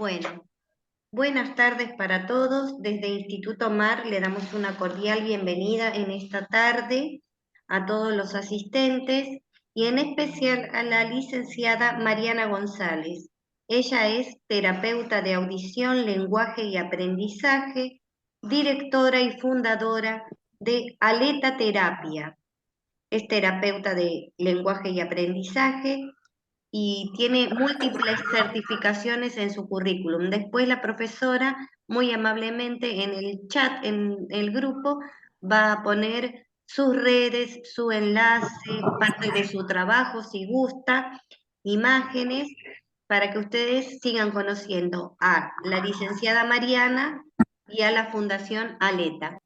Bueno, buenas tardes para todos. Desde Instituto Mar le damos una cordial bienvenida en esta tarde a todos los asistentes y en especial a la licenciada Mariana González. Ella es terapeuta de audición, lenguaje y aprendizaje, directora y fundadora de Aleta Terapia. Es terapeuta de lenguaje y aprendizaje y tiene múltiples certificaciones en su currículum. Después la profesora, muy amablemente en el chat, en el grupo, va a poner sus redes, su enlace, parte de su trabajo, si gusta, imágenes, para que ustedes sigan conociendo a la licenciada Mariana y a la Fundación Aleta.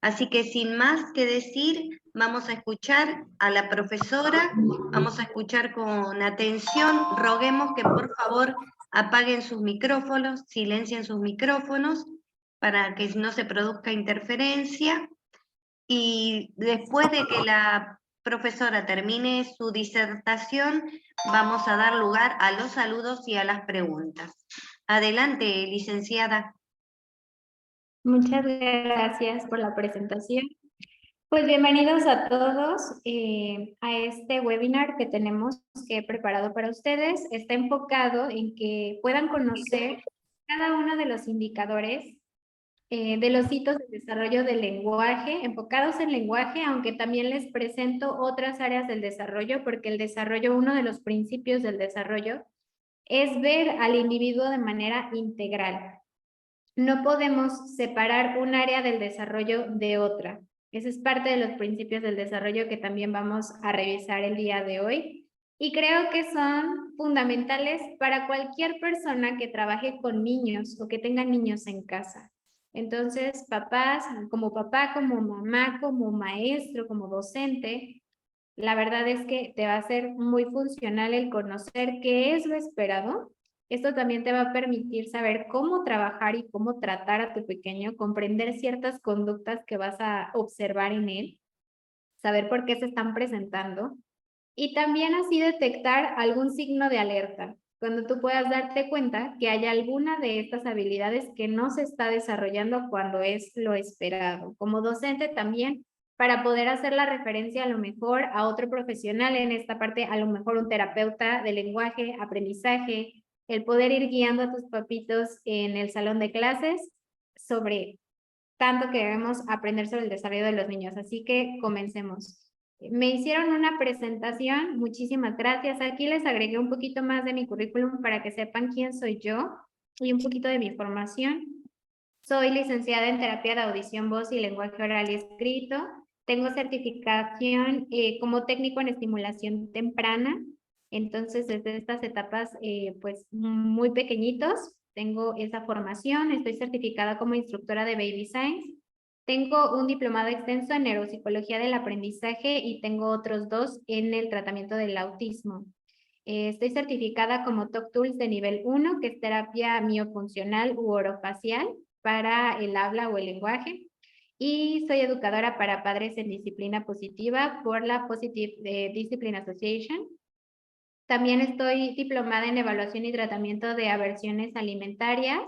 Así que sin más que decir, vamos a escuchar a la profesora, vamos a escuchar con atención, roguemos que por favor apaguen sus micrófonos, silencien sus micrófonos para que no se produzca interferencia y después de que la profesora termine su disertación, vamos a dar lugar a los saludos y a las preguntas. Adelante, licenciada. Muchas gracias por la presentación. Pues bienvenidos a todos a este webinar que tenemos que he preparado para ustedes. Está enfocado en que puedan conocer cada uno de los indicadores de los hitos de desarrollo del lenguaje, enfocados en lenguaje, aunque también les presento otras áreas del desarrollo, porque el desarrollo, uno de los principios del desarrollo, es ver al individuo de manera integral. No podemos separar un área del desarrollo de otra. Ese es parte de los principios del desarrollo que también vamos a revisar el día de hoy. Y creo que son fundamentales para cualquier persona que trabaje con niños o que tenga niños en casa. Entonces, papás, como papá, como mamá, como maestro, como docente, la verdad es que te va a ser muy funcional el conocer qué es lo esperado. Esto también te va a permitir saber cómo trabajar y cómo tratar a tu pequeño, comprender ciertas conductas que vas a observar en él, saber por qué se están presentando y también así detectar algún signo de alerta. Cuando tú puedas darte cuenta que hay alguna de estas habilidades que no se está desarrollando cuando es lo esperado. Como docente también, para poder hacer la referencia a lo mejor a otro profesional en esta parte, a lo mejor un terapeuta de lenguaje, aprendizaje, el poder ir guiando a tus papitos en el salón de clases sobre tanto que debemos aprender sobre el desarrollo de los niños. Así que comencemos. Me hicieron una presentación, muchísimas gracias. Aquí les agregué un poquito más de mi currículum para que sepan quién soy yo y un poquito de mi formación. Soy licenciada en terapia de audición, voz y lenguaje oral y escrito. Tengo certificación como técnico en estimulación temprana. Entonces, desde estas etapas, pues muy pequeñitos, tengo esa formación. Estoy certificada como instructora de Baby Science. Tengo un diplomado extenso en neuropsicología del aprendizaje y tengo otros 2 en el tratamiento del autismo. Estoy certificada como Talk Tools de nivel 1, que es terapia miofuncional u orofacial para el habla o el lenguaje. Y soy educadora para padres en disciplina positiva por la Positive Discipline Association. También estoy diplomada en evaluación y tratamiento de aversiones alimentarias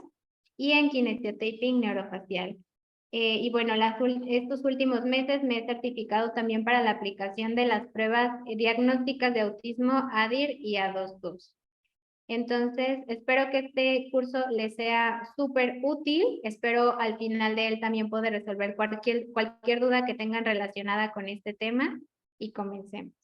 y en kinesiotaping neurofacial. Y bueno, estos últimos meses me he certificado también para la aplicación de las pruebas diagnósticas de autismo ADIR y A22. Entonces, espero que este curso les sea súper útil. Espero al final de él también poder resolver cualquier duda que tengan relacionada con este tema y comencemos.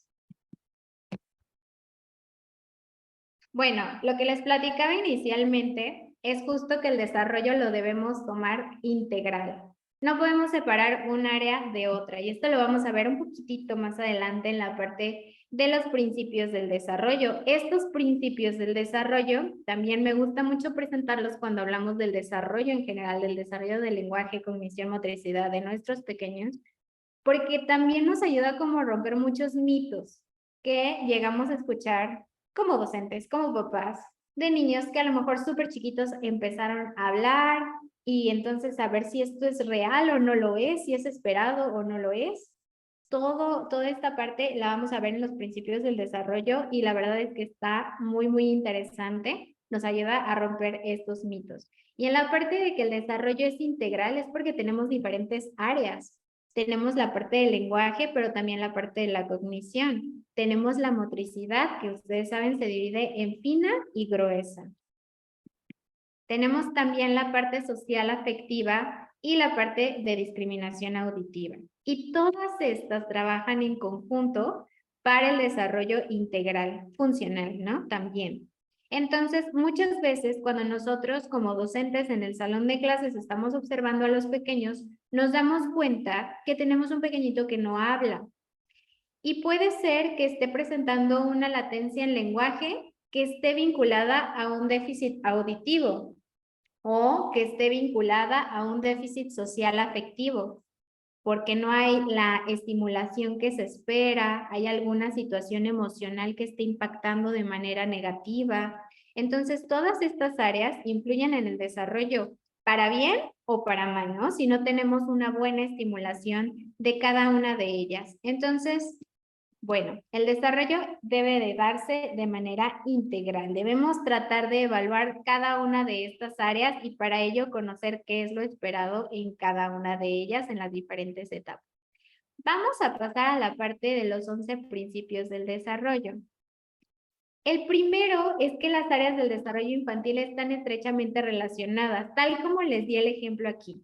Bueno, lo que les platicaba inicialmente es justo que el desarrollo lo debemos tomar integral. No podemos separar un área de otra y esto lo vamos a ver un poquitito más adelante en la parte de los principios del desarrollo. Estos principios del desarrollo también me gusta mucho presentarlos cuando hablamos del desarrollo en general, del desarrollo del lenguaje, cognición, motricidad de nuestros pequeños, porque también nos ayuda como a romper muchos mitos que llegamos a escuchar como docentes, como papás, de niños que a lo mejor súper chiquitos empezaron a hablar y entonces saber si esto es real o no lo es, si es esperado o no lo es. Toda esta parte la vamos a ver en los principios del desarrollo y la verdad es que está muy, muy interesante. nos ayuda a romper estos mitos. Y en la parte de que el desarrollo es integral es porque tenemos diferentes áreas. Tenemos la parte del lenguaje, pero también la parte de la cognición. Tenemos la motricidad, que ustedes saben se divide en fina y gruesa. Tenemos también la parte social afectiva y la parte de discriminación auditiva. Y todas estas trabajan en conjunto para el desarrollo integral, funcional, ¿no? También. Entonces, muchas veces cuando nosotros como docentes en el salón de clases estamos observando a los pequeños, nos damos cuenta que tenemos un pequeñito que no habla. Y puede ser que esté presentando una latencia en lenguaje que esté vinculada a un déficit auditivo o que esté vinculada a un déficit social afectivo, porque no hay la estimulación que se espera, hay alguna situación emocional que esté impactando de manera negativa. Entonces, todas estas áreas influyen en el desarrollo, para bien o para mal, ¿no? Si no tenemos una buena estimulación de cada una de ellas. Entonces, bueno, el desarrollo debe de darse de manera integral. Debemos tratar de evaluar cada una de estas áreas y para ello conocer qué es lo esperado en cada una de ellas en las diferentes etapas. Vamos a pasar a la parte de los 11 principios del desarrollo. El primero es que las áreas del desarrollo infantil están estrechamente relacionadas, tal como les di el ejemplo aquí.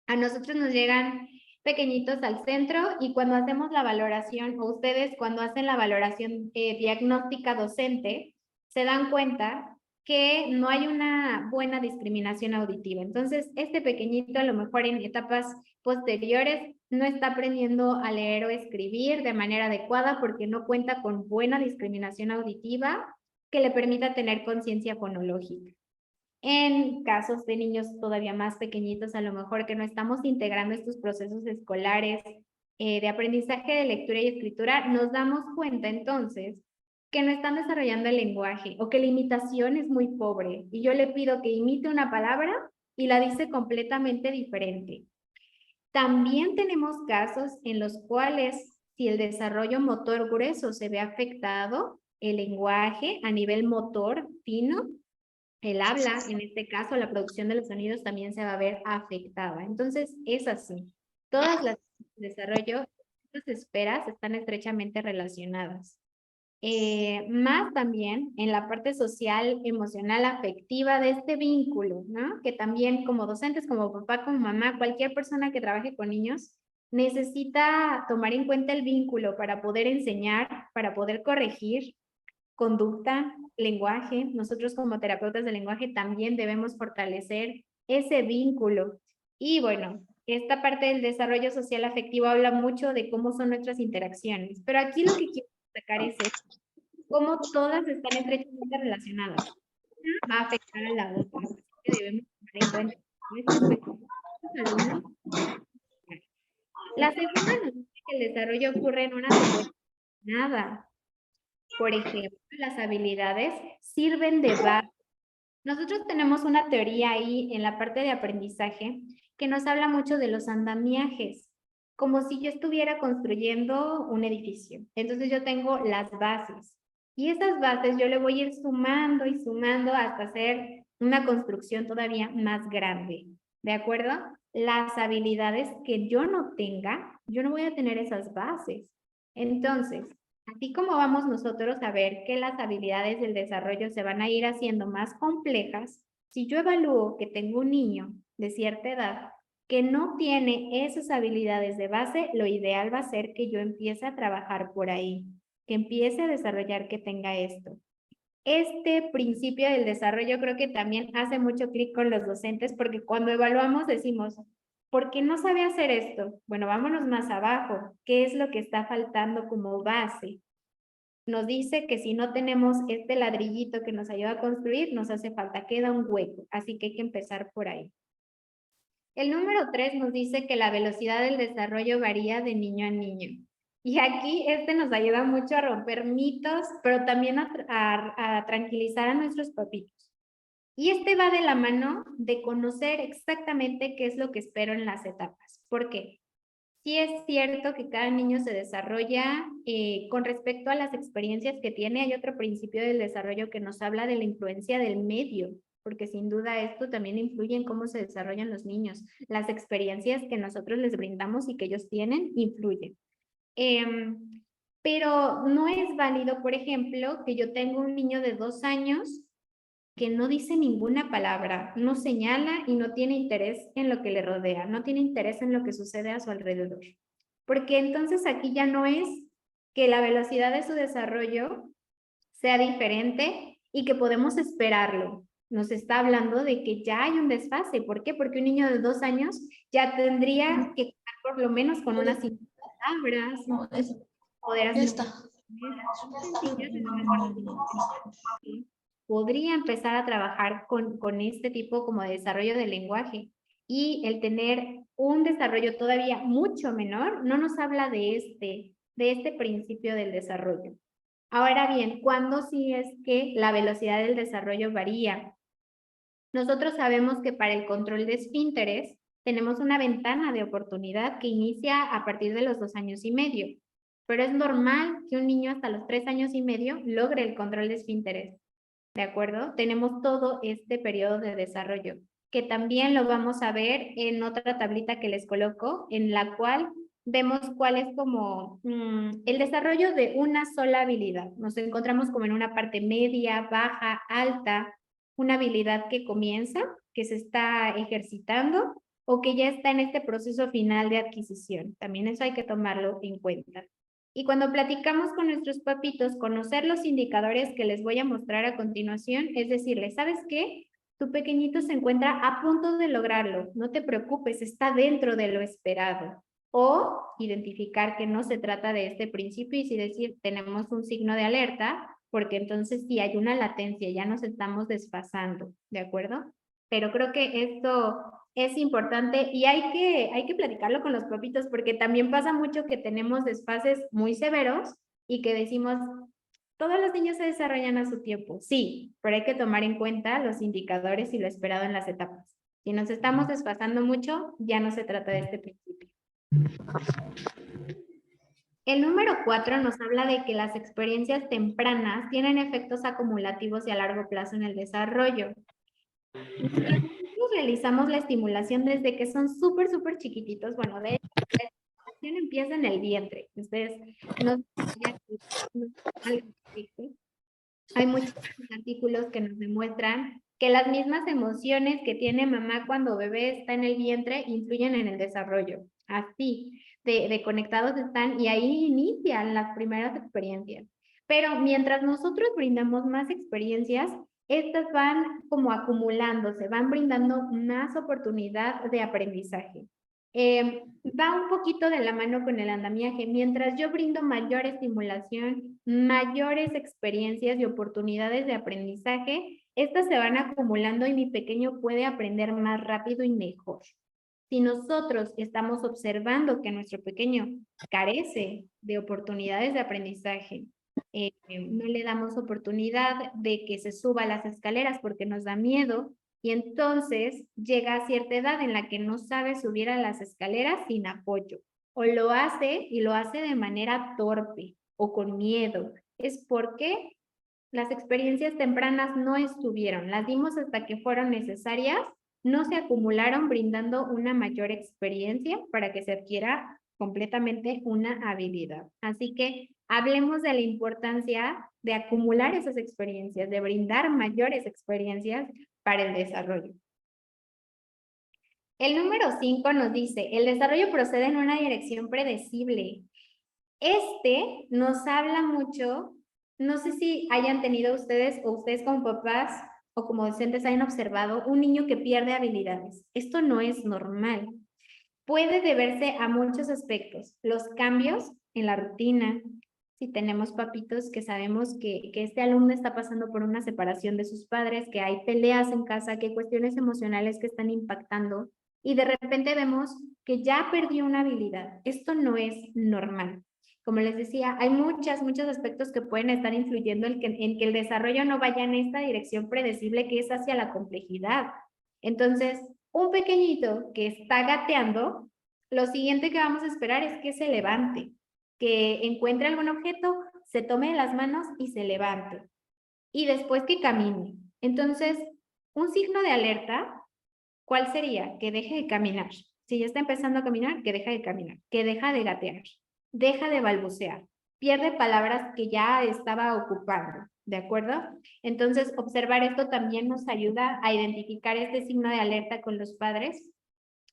A nosotros nos llegan pequeñitos al centro y cuando hacemos la valoración, o ustedes cuando hacen la valoración diagnóstica docente, se dan cuenta que no hay una buena discriminación auditiva. Entonces, este pequeñito a lo mejor en etapas posteriores no está aprendiendo a leer o escribir de manera adecuada porque no cuenta con buena discriminación auditiva que le permita tener conciencia fonológica. En casos de niños todavía más pequeñitos, a lo mejor que no estamos integrando estos procesos escolares de aprendizaje de lectura y escritura, nos damos cuenta entonces que no están desarrollando el lenguaje o que la imitación es muy pobre y yo le pido que imite una palabra y la dice completamente diferente. También tenemos casos en los cuales si el desarrollo motor grueso se ve afectado, el lenguaje a nivel motor fino, el habla, en este caso, la producción de los sonidos también se va a ver afectada. Entonces, es así. Todas las desarrollo, las esferas están estrechamente relacionadas. Más también en la parte social, emocional, afectiva de este vínculo, ¿no? Que también como docentes, como papá, como mamá, cualquier persona que trabaje con niños, necesita tomar en cuenta el vínculo para poder enseñar, para poder corregir, conducta, lenguaje. Nosotros como terapeutas de lenguaje también debemos fortalecer ese vínculo. Y bueno, esta parte del desarrollo social afectivo habla mucho de cómo son nuestras interacciones, pero aquí lo que quiero destacar es cómo todas están estrechamente relacionadas. Una va a afectar a la otra, así que debemos tomar en cuenta este aspecto. La segunda nos dice que el desarrollo ocurre en una secuencia nada. Por ejemplo, las habilidades sirven de base. Nosotros tenemos una teoría ahí en la parte de aprendizaje que nos habla mucho de los andamiajes, como si yo estuviera construyendo un edificio. Entonces yo tengo las bases y esas bases yo le voy a ir sumando y sumando hasta hacer una construcción todavía más grande. ¿De acuerdo? Las habilidades que yo no tenga, yo no voy a tener esas bases. Entonces, así como vamos nosotros a ver que las habilidades del desarrollo se van a ir haciendo más complejas, si yo evalúo que tengo un niño de cierta edad que no tiene esas habilidades de base, lo ideal va a ser que yo empiece a trabajar por ahí, que empiece a desarrollar que tenga esto. Este principio del desarrollo creo que también hace mucho clic con los docentes porque cuando evaluamos decimos, ¿por qué no sabe hacer esto? Bueno, vámonos más abajo. ¿Qué es lo que está faltando como base? Nos dice que si no tenemos este ladrillito que nos ayuda a construir, nos hace falta, queda un hueco. Así que hay que empezar por ahí. El número 3 nos dice que la velocidad del desarrollo varía de niño a niño. Y aquí nos ayuda mucho a romper mitos, pero también a tranquilizar a nuestros papitos. Y va de la mano de conocer exactamente qué es lo que espero en las etapas. ¿Por qué? Sí es cierto que cada niño se desarrolla con respecto a las experiencias que tiene. Hay otro principio del desarrollo que nos habla de la influencia del medio, porque sin duda esto también influye en cómo se desarrollan los niños. Las experiencias que nosotros les brindamos y que ellos tienen influyen. Pero no es válido, por ejemplo, que yo tenga un niño de 2 años que no dice ninguna palabra, no señala y no tiene interés en lo que le rodea, no tiene interés en lo que sucede a su alrededor. Porque entonces aquí ya no es que la velocidad de su desarrollo sea diferente y que podemos esperarlo. Nos está hablando de que ya hay un desfase. ¿Por qué? Porque un niño de 2 años ya tendría que estar por lo menos con unas 5 palabras, No, eso. poder Ya hacer está. sencillas, a lo mejor podría empezar a trabajar con este tipo como de desarrollo del lenguaje. Y el tener un desarrollo todavía mucho menor no nos habla de este principio del desarrollo. Ahora bien, ¿cuándo sí es que la velocidad del desarrollo varía? Nosotros sabemos que para el control de esfínteres tenemos una ventana de oportunidad que inicia a partir de los 2 años y medio, pero es normal que un niño hasta los 3 años y medio logre el control de esfínteres. ¿De acuerdo? Tenemos todo este periodo de desarrollo, que también lo vamos a ver en otra tablita que les coloco, en la cual vemos cuál es como el desarrollo de una sola habilidad. Nos encontramos como en una parte media, baja, alta, una habilidad que comienza, que se está ejercitando o que ya está en este proceso final de adquisición. También eso hay que tomarlo en cuenta. Y cuando platicamos con nuestros papitos, conocer los indicadores que les voy a mostrar a continuación, es decirles, ¿sabes qué? Tu pequeñito se encuentra a punto de lograrlo, no te preocupes, está dentro de lo esperado. O identificar que no se trata de este principio y si decir, tenemos un signo de alerta, porque entonces sí hay una latencia, ya nos estamos desfasando, ¿de acuerdo? Pero creo que esto es importante y hay que platicarlo con los papitos porque también pasa mucho que tenemos desfases muy severos y que decimos, todos los niños se desarrollan a su tiempo. Sí, pero hay que tomar en cuenta los indicadores y lo esperado en las etapas. Si nos estamos desfasando mucho, ya no se trata de este principio. El número 4 nos habla de que las experiencias tempranas tienen efectos acumulativos y a largo plazo en el desarrollo. Nosotros realizamos la estimulación desde que son súper chiquititos. Bueno, de hecho, la estimulación empieza en el vientre. Ustedes no hay muchos artículos que nos demuestran que las mismas emociones que tiene mamá cuando bebé está en el vientre influyen en el desarrollo. Así, de conectados están y ahí inician las primeras experiencias. Pero mientras nosotros brindamos más experiencias, estas van como acumulándose, van brindando más oportunidad de aprendizaje. Va un poquito de la mano con el andamiaje. Mientras yo brindo mayor estimulación, mayores experiencias y oportunidades de aprendizaje, estas se van acumulando y mi pequeño puede aprender más rápido y mejor. Si nosotros estamos observando que nuestro pequeño carece de oportunidades de aprendizaje, no le damos oportunidad de que se suba las escaleras porque nos da miedo, y entonces llega a cierta edad en la que no sabe subir a las escaleras sin apoyo, o lo hace y lo hace de manera torpe o con miedo. Es porque las experiencias tempranas no estuvieron, las dimos hasta que fueron necesarias, no se acumularon brindando una mayor experiencia para que se adquiera completamente una habilidad. Así que hablemos de la importancia de acumular esas experiencias, de brindar mayores experiencias para el desarrollo. El número 5 nos dice, el desarrollo procede en una dirección predecible. Este nos habla mucho, no sé si hayan tenido ustedes o ustedes como papás o como docentes hayan observado un niño que pierde habilidades. Esto no es normal. Puede deberse a muchos aspectos. Los cambios en la rutina. Si tenemos papitos que sabemos que este alumno está pasando por una separación de sus padres, que hay peleas en casa, que hay cuestiones emocionales que están impactando y de repente vemos que ya perdió una habilidad. Esto no es normal. Como les decía, hay muchos aspectos que pueden estar influyendo en que el desarrollo no vaya en esta dirección predecible que es hacia la complejidad. Entonces, un pequeñito que está gateando lo siguiente que vamos a esperar es que se levante, que encuentre algún objeto, se tome de las manos y se levante. Y después que camine. Entonces, un signo de alerta, ¿cuál sería? Que deje de caminar. Si ya está empezando a caminar, que deja de caminar, que deja de gatear, deja de balbucear, pierde palabras que ya estaba ocupando, ¿de acuerdo? Entonces, observar esto también nos ayuda a identificar este signo de alerta con los padres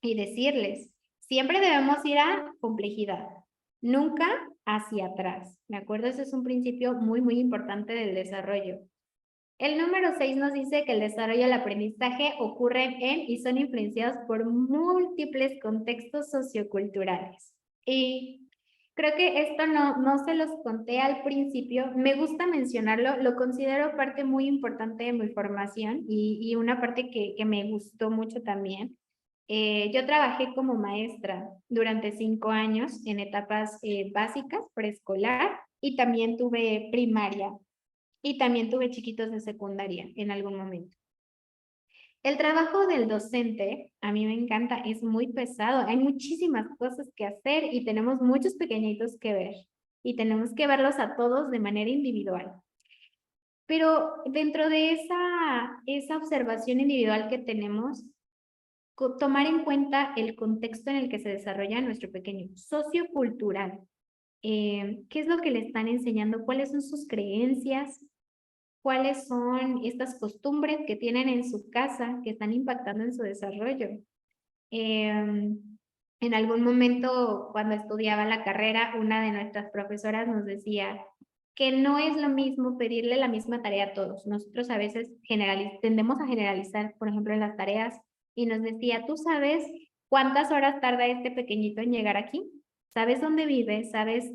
y decirles, siempre debemos ir a complejidad, nunca hacia atrás, ¿de acuerdo? Ese es un principio muy, muy importante del desarrollo. El número 6 nos dice que el desarrollo del aprendizaje ocurre en y son influenciados por múltiples contextos socioculturales. Y creo que esto no se los conté al principio, me gusta mencionarlo, lo considero parte muy importante de mi formación y una parte que me gustó mucho también. Yo trabajé como maestra durante 5 años en etapas básicas, preescolar, y también tuve primaria y también tuve chiquitos de secundaria en algún momento. El trabajo del docente, a mí me encanta, es muy pesado. Hay muchísimas cosas que hacer y tenemos muchos pequeñitos que ver. Y tenemos que verlos a todos de manera individual. Pero dentro de esa observación individual que tenemos, tomar en cuenta el contexto en el que se desarrolla nuestro pequeño, sociocultural. ¿Qué es lo que le están enseñando? ¿Cuáles son sus creencias? ¿Cuáles son estas costumbres que tienen en su casa que están impactando en su desarrollo? En algún momento, cuando estudiaba la carrera, una de nuestras profesoras nos decía que no es lo mismo pedirle la misma tarea a todos. Nosotros a veces tendemos a generalizar, por ejemplo, en las tareas, y nos decía, ¿tú sabes cuántas horas tarda este pequeñito en llegar aquí? ¿Sabes dónde vive? ¿Sabes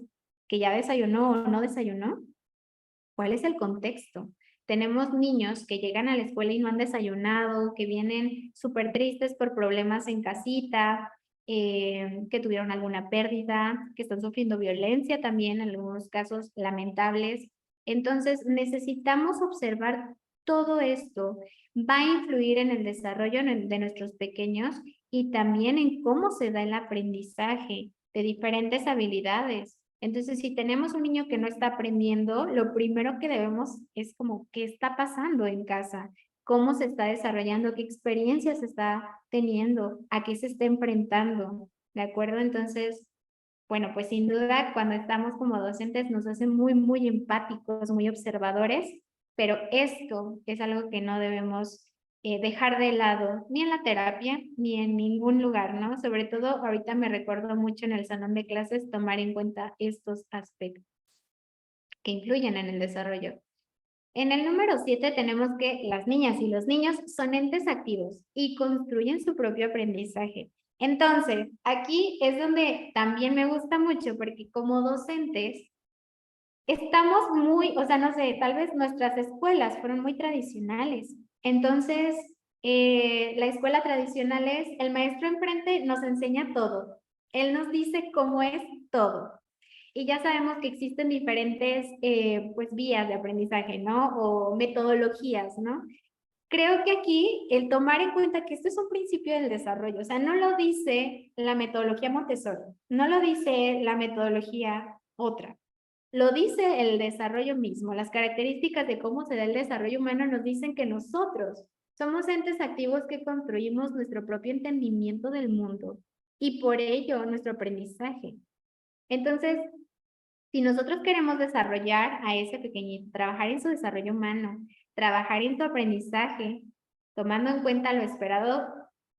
que ya desayunó o no desayunó? ¿Cuál es el contexto? Tenemos niños que llegan a la escuela y no han desayunado, que vienen súper tristes por problemas en casita, que tuvieron alguna pérdida, que están sufriendo violencia también, en algunos casos lamentables. Entonces, necesitamos observar todo esto. Va a influir en el desarrollo de nuestros pequeños y también en cómo se da el aprendizaje de diferentes habilidades. Entonces, si tenemos un niño que no está aprendiendo, lo primero que debemos es como, ¿qué está pasando en casa? ¿Cómo se está desarrollando? ¿Qué experiencias está teniendo? ¿A qué se está enfrentando? ¿De acuerdo? Entonces, bueno, pues sin duda cuando estamos como docentes nos hace muy, muy empáticos, muy observadores, pero esto es algo que no debemos dejar de lado ni en la terapia ni en ningún lugar, ¿no? Sobre todo ahorita me recuerdo mucho en el salón de clases tomar en cuenta estos aspectos que influyen en el desarrollo. En el número 7 tenemos que las niñas y los niños son entes activos y construyen su propio aprendizaje. Entonces, aquí es donde también me gusta mucho porque como docentes estamos muy, o sea, no sé, tal vez nuestras escuelas fueron muy tradicionales. Entonces, la escuela tradicional es el maestro enfrente nos enseña todo. Él nos dice cómo es todo. Y ya sabemos que existen diferentes pues vías de aprendizaje, ¿no? O metodologías, ¿no? Creo que aquí el tomar en cuenta que esto es un principio del desarrollo, o sea, no lo dice la metodología Montessori, no lo dice la metodología otra, lo dice el desarrollo mismo. Las características de cómo se da el desarrollo humano nos dicen que nosotros somos entes activos que construimos nuestro propio entendimiento del mundo y por ello nuestro aprendizaje. Entonces, si nosotros queremos desarrollar a ese pequeñito, trabajar en su desarrollo humano, trabajar en su aprendizaje, tomando en cuenta lo esperado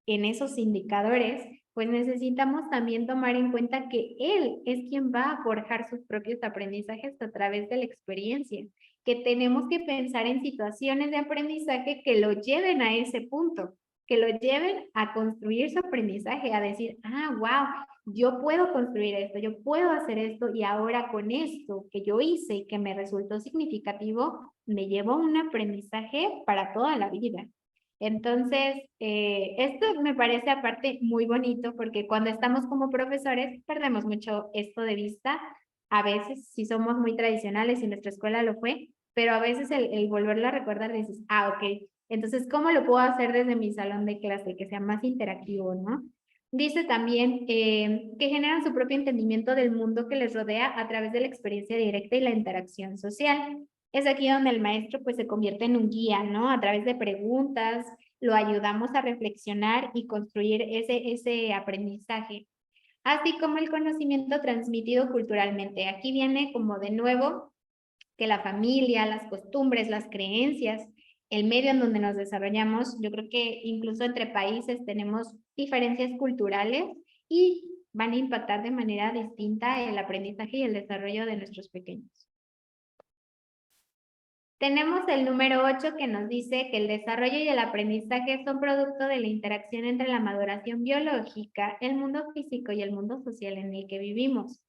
en esos indicadores, pues necesitamos también tomar en cuenta que él es quien va a forjar sus propios aprendizajes a través de la experiencia, que tenemos que pensar en situaciones de aprendizaje que lo lleven a ese punto, que lo lleven a construir su aprendizaje, a decir, wow, yo puedo construir esto, yo puedo hacer esto y ahora con esto que yo hice y que me resultó significativo, me llevo un aprendizaje para toda la vida. Entonces, esto me parece aparte muy bonito porque cuando estamos como profesores perdemos mucho esto de vista. A veces, si somos muy tradicionales y nuestra escuela lo fue, pero a veces el volverlo a recordar dices, ok, entonces, ¿cómo lo puedo hacer desde mi salón de clase que sea más interactivo, no? Dice también que generan su propio entendimiento del mundo que les rodea a través de la experiencia directa y la interacción social. Es aquí donde el maestro pues se convierte en un guía, ¿no? A través de preguntas, lo ayudamos a reflexionar y construir ese aprendizaje, así como el conocimiento transmitido culturalmente. Aquí viene como de nuevo que la familia, las costumbres, las creencias, el medio en donde nos desarrollamos, yo creo que incluso entre países tenemos diferencias culturales y van a impactar de manera distinta el aprendizaje y el desarrollo de nuestros pequeños. Tenemos el número 8 que nos dice que el desarrollo y el aprendizaje son producto de la interacción entre la maduración biológica, el mundo físico y el mundo social en el que vivimos.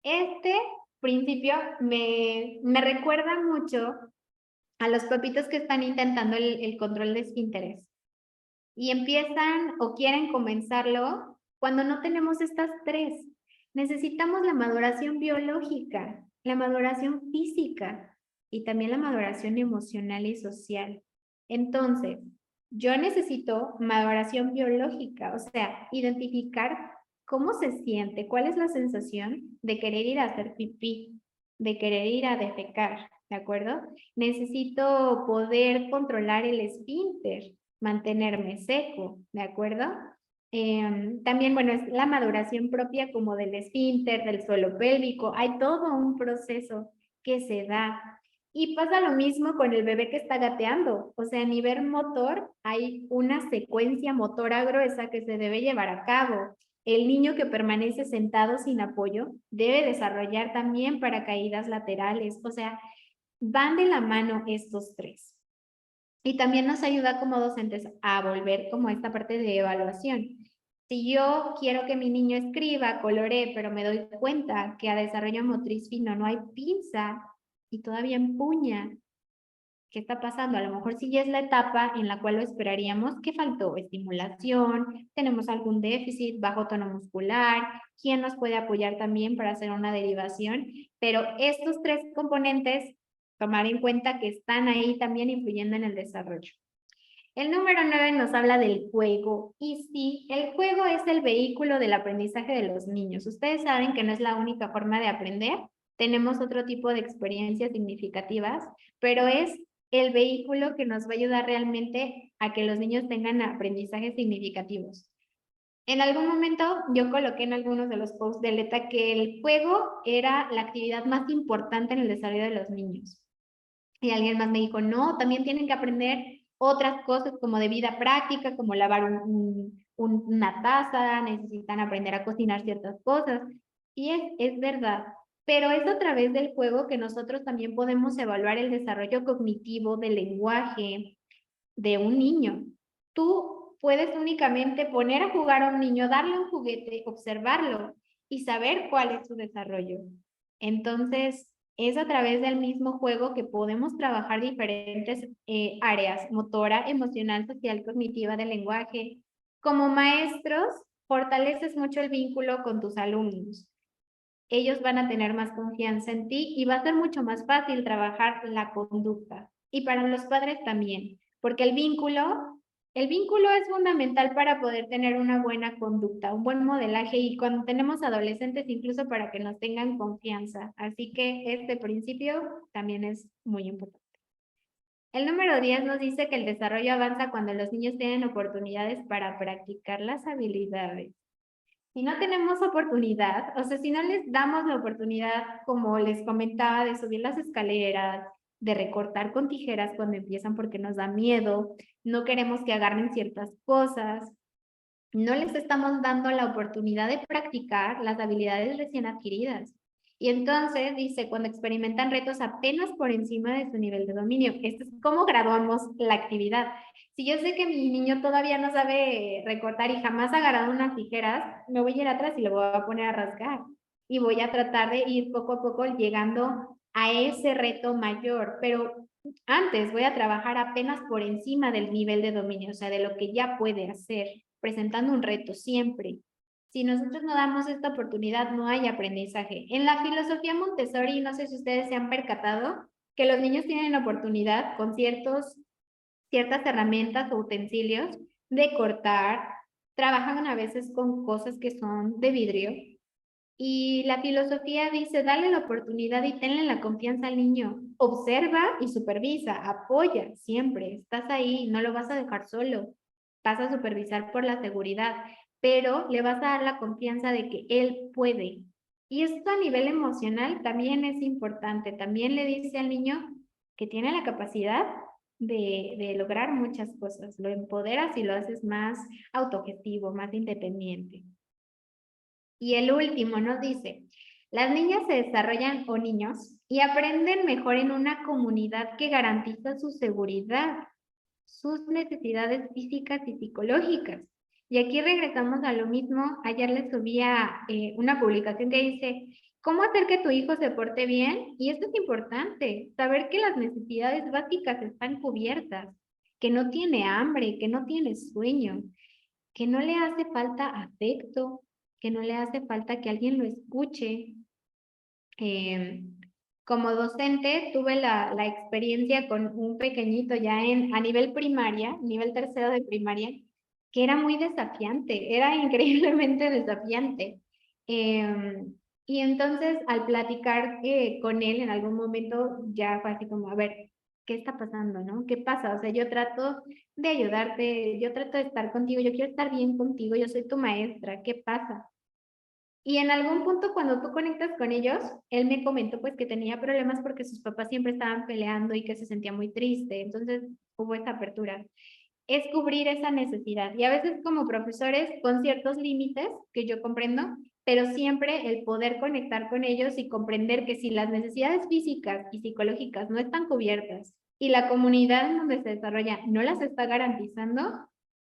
Este principio me recuerda mucho a los papitos que están intentando el control de esfínteres y empiezan o quieren comenzarlo cuando no tenemos estas tres. Necesitamos la maduración biológica, la maduración física y también la maduración emocional y social. Entonces, yo necesito maduración biológica, o sea, identificar cómo se siente, cuál es la sensación de querer ir a hacer pipí, de querer ir a defecar, ¿de acuerdo? Necesito poder controlar el esfínter, mantenerme seco, ¿de acuerdo? También, bueno, es la maduración propia como del esfínter, del suelo pélvico, hay todo un proceso que se da. Y pasa lo mismo con el bebé que está gateando, o sea, a nivel motor hay una secuencia motora gruesa que se debe llevar a cabo. El niño que permanece sentado sin apoyo debe desarrollar también paracaídas laterales, o sea, van de la mano estos tres. Y también nos ayuda como docentes a volver como esta parte de evaluación. Si yo quiero que mi niño escriba, coloree, pero me doy cuenta que a desarrollo motriz fino no hay pinza y todavía empuña, ¿qué está pasando? A lo mejor sí ya es la etapa en la cual lo esperaríamos. ¿Qué faltó? Estimulación, tenemos algún déficit, bajo tono muscular, ¿quién nos puede apoyar también para hacer una derivación? Pero estos tres componentes, tomar en cuenta que están ahí también influyendo en el desarrollo. El número 9 nos habla del juego. Y sí, el juego es el vehículo del aprendizaje de los niños. Ustedes saben que no es la única forma de aprender. Tenemos otro tipo de experiencias significativas, pero es el vehículo que nos va a ayudar realmente a que los niños tengan aprendizajes significativos. En algún momento yo coloqué en algunos de los posts de Leta que el juego era la actividad más importante en el desarrollo de los niños. Y alguien más me dijo, no, también tienen que aprender otras cosas como de vida práctica, como lavar una taza, necesitan aprender a cocinar ciertas cosas. Y es verdad, pero es a través del juego que nosotros también podemos evaluar el desarrollo cognitivo del lenguaje de un niño. Tú puedes únicamente poner a jugar a un niño, darle un juguete, observarlo y saber cuál es su desarrollo. Entonces, es a través del mismo juego que podemos trabajar diferentes áreas, motora, emocional, social, cognitiva, del lenguaje. Como maestros, fortaleces mucho el vínculo con tus alumnos. Ellos van a tener más confianza en ti y va a ser mucho más fácil trabajar la conducta. Y para los padres también, porque el vínculo es fundamental para poder tener una buena conducta, un buen modelaje y cuando tenemos adolescentes incluso para que nos tengan confianza. Así que este principio también es muy importante. El número 10 nos dice que el desarrollo avanza cuando los niños tienen oportunidades para practicar las habilidades. Si no tenemos oportunidad, o sea, si no les damos la oportunidad, como les comentaba, de subir las escaleras, de recortar con tijeras cuando empiezan porque nos da miedo, no queremos que agarren ciertas cosas, no les estamos dando la oportunidad de practicar las habilidades recién adquiridas. Y entonces dice, cuando experimentan retos apenas por encima de su nivel de dominio, esto es cómo graduamos la actividad. Si yo sé que mi niño todavía no sabe recortar y jamás ha agarrado unas tijeras, me voy a ir atrás y lo voy a poner a rasgar. Y voy a tratar de ir poco a poco llegando a ese reto mayor, pero antes voy a trabajar apenas por encima del nivel de dominio, o sea, de lo que ya puede hacer, presentando un reto siempre. Si nosotros no damos esta oportunidad, no hay aprendizaje. En la filosofía Montessori, no sé si ustedes se han percatado, que los niños tienen oportunidad con ciertas herramientas o utensilios de cortar, trabajan a veces con cosas que son de vidrio. Y la filosofía dice, dale la oportunidad y tenle la confianza al niño. Observa y supervisa, apoya siempre. Estás ahí, no lo vas a dejar solo. Vas a supervisar por la seguridad, pero le vas a dar la confianza de que él puede. Y esto a nivel emocional también es importante. También le dice al niño que tiene la capacidad de lograr muchas cosas. Lo empoderas y lo haces más autogestivo, más independiente. Y el último nos dice, las niñas se desarrollan o niños y aprenden mejor en una comunidad que garantiza su seguridad, sus necesidades físicas y psicológicas. Y aquí regresamos a lo mismo. Ayer les subía una publicación que dice, ¿cómo hacer que tu hijo se porte bien? Y esto es importante, saber que las necesidades básicas están cubiertas, que no tiene hambre, que no tiene sueño, que no le hace falta afecto, que no le hace falta que alguien lo escuche. Como docente tuve la experiencia con un pequeñito ya a nivel primaria, nivel tercero de primaria, que era muy desafiante, era increíblemente desafiante. Y entonces al platicar con él en algún momento ya fue así como, a ver, ¿qué está pasando, no? ¿Qué pasa? O sea, yo trato de ayudarte, yo trato de estar contigo, yo quiero estar bien contigo, yo soy tu maestra, ¿qué pasa? Y en algún punto cuando tú conectas con ellos, él me comentó pues que tenía problemas porque sus papás siempre estaban peleando y que se sentía muy triste. Entonces hubo esa apertura. Es cubrir esa necesidad. Y a veces como profesores con ciertos límites que yo comprendo, pero siempre el poder conectar con ellos y comprender que si las necesidades físicas y psicológicas no están cubiertas y la comunidad en donde se desarrolla no las está garantizando,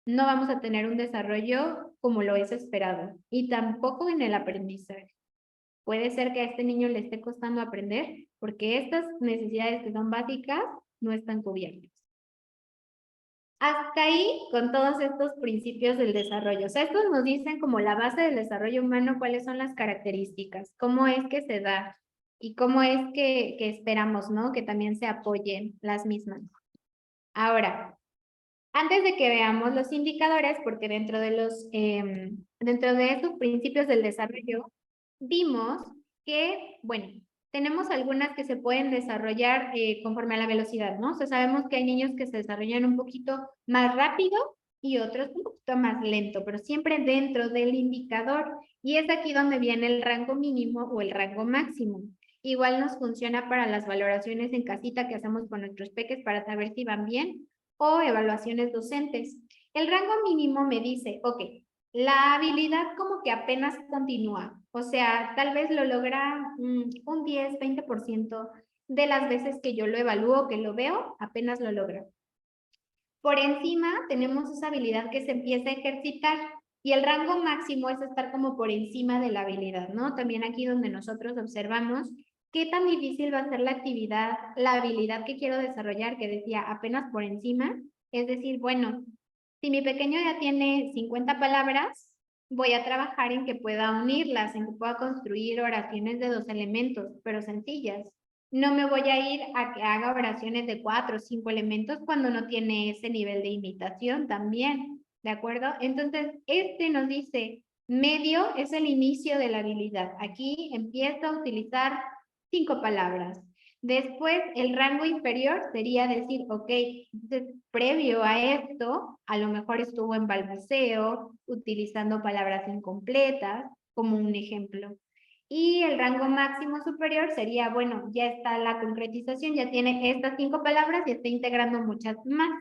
no vamos a tener un desarrollo como lo es esperado y tampoco en el aprendizaje. Puede ser que a este niño le esté costando aprender porque estas necesidades que son básicas no están cubiertas. Hasta ahí con todos estos principios del desarrollo. O sea, estos nos dicen como la base del desarrollo humano, cuáles son las características, cómo es que se da y cómo es que esperamos, ¿no? Que también se apoyen las mismas. Ahora, antes de que veamos los indicadores, porque dentro de estos principios del desarrollo, vimos que, bueno, tenemos algunas que se pueden desarrollar conforme a la velocidad, ¿no? O sea, sabemos que hay niños que se desarrollan un poquito más rápido y otros un poquito más lento, pero siempre dentro del indicador. Y es aquí donde viene el rango mínimo o el rango máximo. Igual nos funciona para las valoraciones en casita que hacemos con nuestros peques para saber si van bien o evaluaciones docentes. El rango mínimo me dice, ok, la habilidad como que apenas continúa, o sea, tal vez lo logra un 10, 20% de las veces que yo lo evalúo, que lo veo, apenas lo logra. Por encima tenemos esa habilidad que se empieza a ejercitar y el rango máximo es estar como por encima de la habilidad, ¿no? También aquí donde nosotros observamos qué tan difícil va a ser la actividad, la habilidad que quiero desarrollar, que decía apenas por encima, es decir, bueno, si mi pequeño ya tiene 50 palabras, voy a trabajar en que pueda unirlas, en que pueda construir oraciones de 2 elementos, pero sencillas. No me voy a ir a que haga oraciones de 4 o 5 elementos cuando no tiene ese nivel de imitación también, ¿de acuerdo? Entonces, este nos dice, medio es el inicio de la habilidad. Aquí empiezo a utilizar 5 palabras. Después, el rango inferior sería decir, ok, previo a esto, a lo mejor estuvo en balbuceo, utilizando palabras incompletas, como un ejemplo. Y el rango máximo superior sería, bueno, ya está la concretización, ya tiene estas 5 palabras y está integrando muchas más.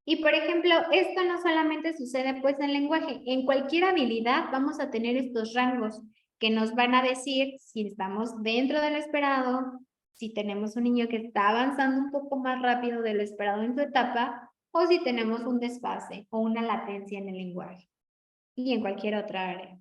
Y por ejemplo, esto no solamente sucede pues en lenguaje, en cualquier habilidad vamos a tener estos rangos que nos van a decir si estamos dentro de lo esperado, si tenemos un niño que está avanzando un poco más rápido de lo esperado en su etapa, o si tenemos un desfase o una latencia en el lenguaje y en cualquier otra área.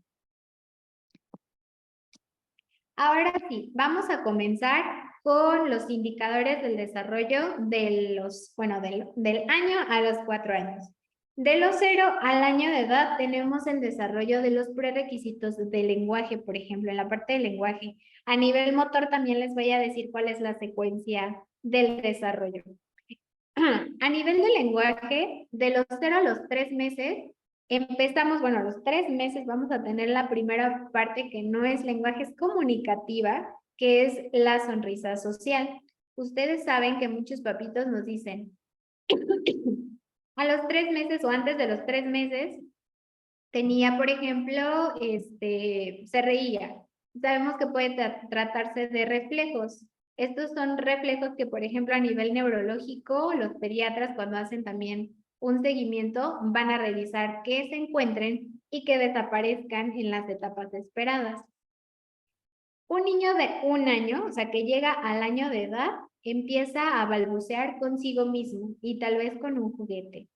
Ahora sí, vamos a comenzar con los indicadores del desarrollo del año a los 4 años. De los 0 al año de edad tenemos el desarrollo de los prerequisitos del lenguaje, por ejemplo, en la parte del lenguaje. A nivel motor también les voy a decir cuál es la secuencia del desarrollo. A nivel de lenguaje, de los 0 a los 3 meses, empezamos, bueno, a los 3 meses vamos a tener la primera parte que no es lenguaje, es comunicativa, que es la sonrisa social. Ustedes saben que muchos papitos nos dicen, a los 3 meses o antes de los 3 meses, tenía, por ejemplo, se reía. Sabemos que puede tratarse de reflejos. Estos son reflejos que, por ejemplo, a nivel neurológico, los pediatras cuando hacen también un seguimiento van a revisar que se encuentren y que desaparezcan en las etapas esperadas. Un niño de 1 año, o sea, que llega al año de edad, empieza a balbucear consigo mismo y tal vez con un juguete.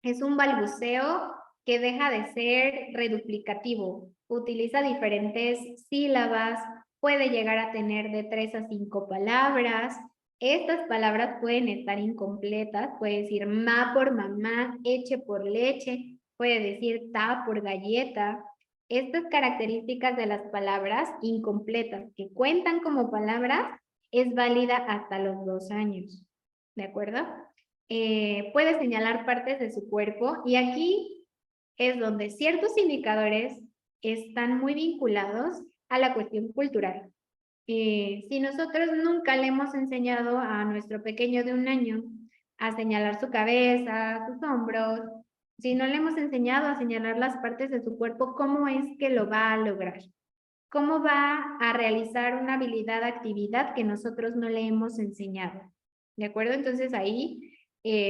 Es un balbuceo que deja de ser reduplicativo. Utiliza diferentes sílabas, puede llegar a tener de 3 a 5 palabras. Estas palabras pueden estar incompletas, puede decir ma por mamá, eche por leche, puede decir ta por galleta. Estas características de las palabras incompletas que cuentan como palabras es válida hasta los 2 años. ¿De acuerdo? Puede señalar partes de su cuerpo y aquí es donde ciertos indicadores están muy vinculados a la cuestión cultural. Si nosotros nunca le hemos enseñado a nuestro pequeño de 1 año a señalar su cabeza, sus hombros, si no le hemos enseñado a señalar las partes de su cuerpo, ¿cómo es que lo va a lograr? ¿Cómo va a realizar una habilidad, actividad que nosotros no le hemos enseñado? ¿De acuerdo? Entonces ahí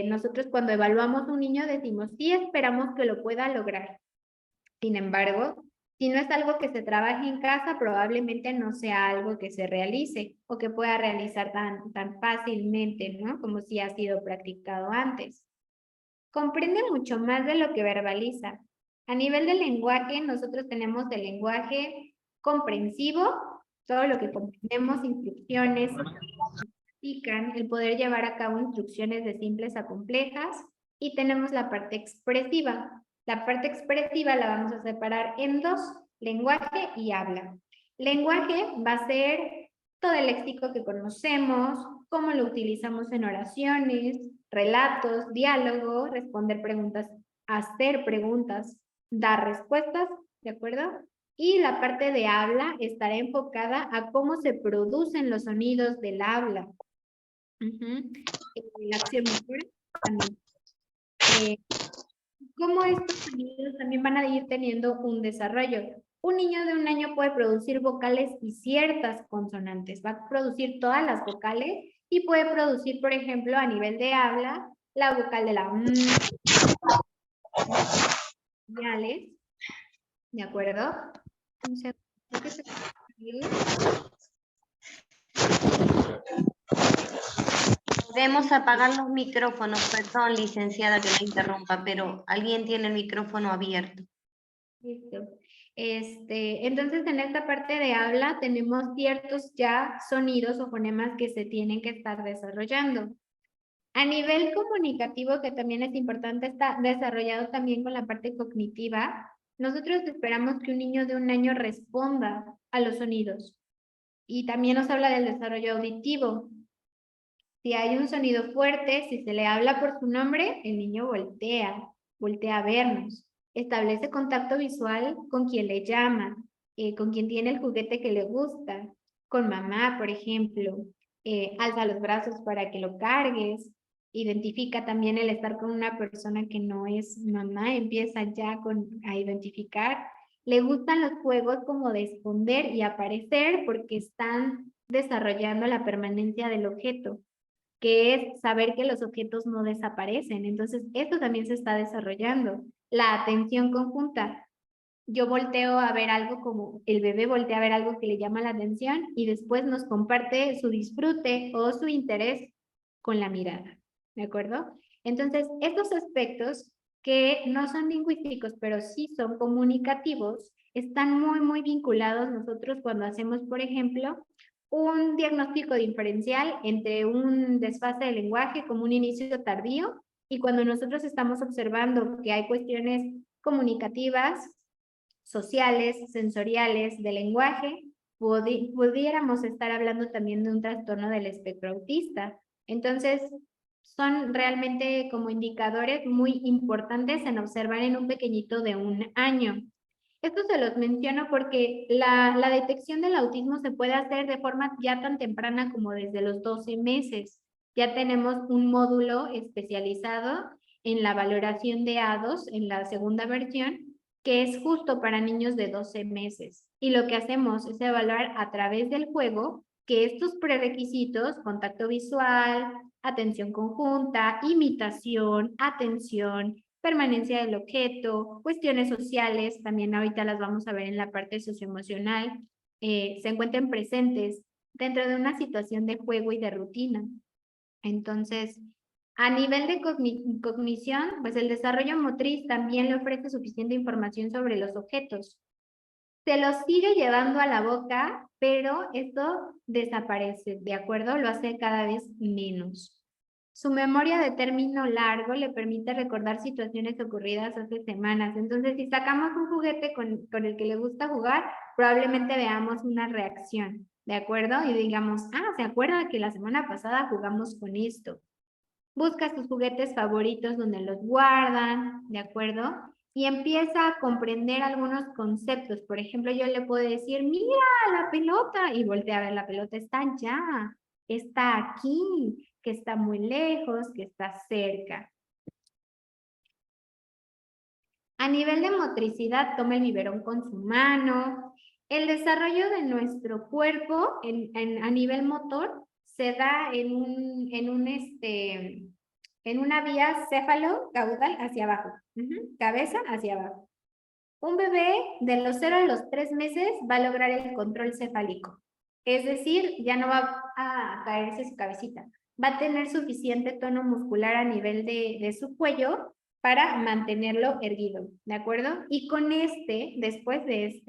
nosotros cuando evaluamos a un niño decimos, sí esperamos que lo pueda lograr. Sin embargo, si no es algo que se trabaje en casa, probablemente no sea algo que se realice o que pueda realizar tan fácilmente, ¿no? Como si ha sido practicado antes. Comprende mucho más de lo que verbaliza. A nivel del lenguaje, nosotros tenemos el lenguaje comprensivo, todo lo que comprendemos, instrucciones, el poder llevar a cabo instrucciones de simples a complejas, y tenemos la parte expresiva. La parte expresiva la vamos a separar en dos, lenguaje y habla. Lenguaje va a ser todo el léxico que conocemos, cómo lo utilizamos en oraciones, relatos, diálogo, responder preguntas, hacer preguntas, dar respuestas, ¿de acuerdo? Y la parte de habla estará enfocada a cómo se producen los sonidos del habla. La acción motora también. Cómo estos sonidos también van a ir teniendo un desarrollo. Un niño de 1 año puede producir vocales y ciertas consonantes. Va a producir todas las vocales y puede producir, por ejemplo, a nivel de habla, la vocal de la señales. ¿De acuerdo? Entonces, Podemos apagar los micrófonos, perdón, licenciada, que la interrumpa, pero alguien tiene el micrófono abierto. Listo. Entonces, en esta parte de habla tenemos ciertos ya sonidos o fonemas que se tienen que estar desarrollando. A nivel comunicativo, que también es importante, está desarrollado también con la parte cognitiva. Nosotros esperamos que un niño de 1 año responda a los sonidos. Y también nos habla del desarrollo auditivo. Si hay un sonido fuerte, si se le habla por su nombre, el niño voltea a vernos. Establece contacto visual con quien le llama, con quien tiene el juguete que le gusta, con mamá, por ejemplo. Alza los brazos para que lo cargues. Identifica también el estar con una persona que no es mamá, empieza ya a identificar. Le gustan los juegos como de esconder y aparecer porque están desarrollando la permanencia del objeto, que es saber que los objetos no desaparecen. Entonces, esto también se está desarrollando. La atención conjunta. Yo volteo a ver algo como el bebé voltea a ver algo que le llama la atención y después nos comparte su disfrute o su interés con la mirada. ¿De acuerdo? Entonces, estos aspectos que no son lingüísticos, pero sí son comunicativos, están muy vinculados nosotros cuando hacemos, por ejemplo, un diagnóstico diferencial entre un desfase de lenguaje como un inicio tardío y cuando nosotros estamos observando que hay cuestiones comunicativas, sociales, sensoriales, de lenguaje, pudiéramos estar hablando también de un trastorno del espectro autista. Entonces, son realmente como indicadores muy importantes en observar en un pequeñito de 1 año. Esto se los menciono porque la detección del autismo se puede hacer de forma ya tan temprana como desde los 12 meses. Ya tenemos un módulo especializado en la valoración de A2 en la segunda versión, que es justo para niños de 12 meses. Y lo que hacemos es evaluar a través del juego que estos prerequisitos, contacto visual, atención conjunta, imitación, atención, permanencia del objeto, cuestiones sociales, también ahorita las vamos a ver en la parte socioemocional, se encuentren presentes dentro de una situación de juego y de rutina. Entonces, a nivel de cognición, pues el desarrollo motriz también le ofrece suficiente información sobre los objetos. Se los sigue llevando a la boca, pero esto desaparece, ¿de acuerdo? Lo hace cada vez menos. Su memoria de término largo le permite recordar situaciones ocurridas hace semanas. Entonces, si sacamos un juguete con el que le gusta jugar, probablemente veamos una reacción, ¿de acuerdo? Y digamos, ah, ¿se acuerda que la semana pasada jugamos con esto? Busca sus juguetes favoritos donde los guardan, ¿de acuerdo? Y empieza a comprender algunos conceptos. Por ejemplo, yo le puedo decir, mira la pelota, y voltea a ver, la pelota está allá, está aquí, que está muy lejos, que está cerca. A nivel de motricidad, toma el biberón con su mano. El desarrollo de nuestro cuerpo a nivel motor se da en una vía céfalo-caudal hacia abajo, cabeza hacia abajo. Un bebé de los 0 a los 3 meses va a lograr el control cefálico. Es decir, ya no va a caerse su cabecita. Va a tener suficiente tono muscular a nivel de su cuello para mantenerlo erguido, ¿de acuerdo? Y con después de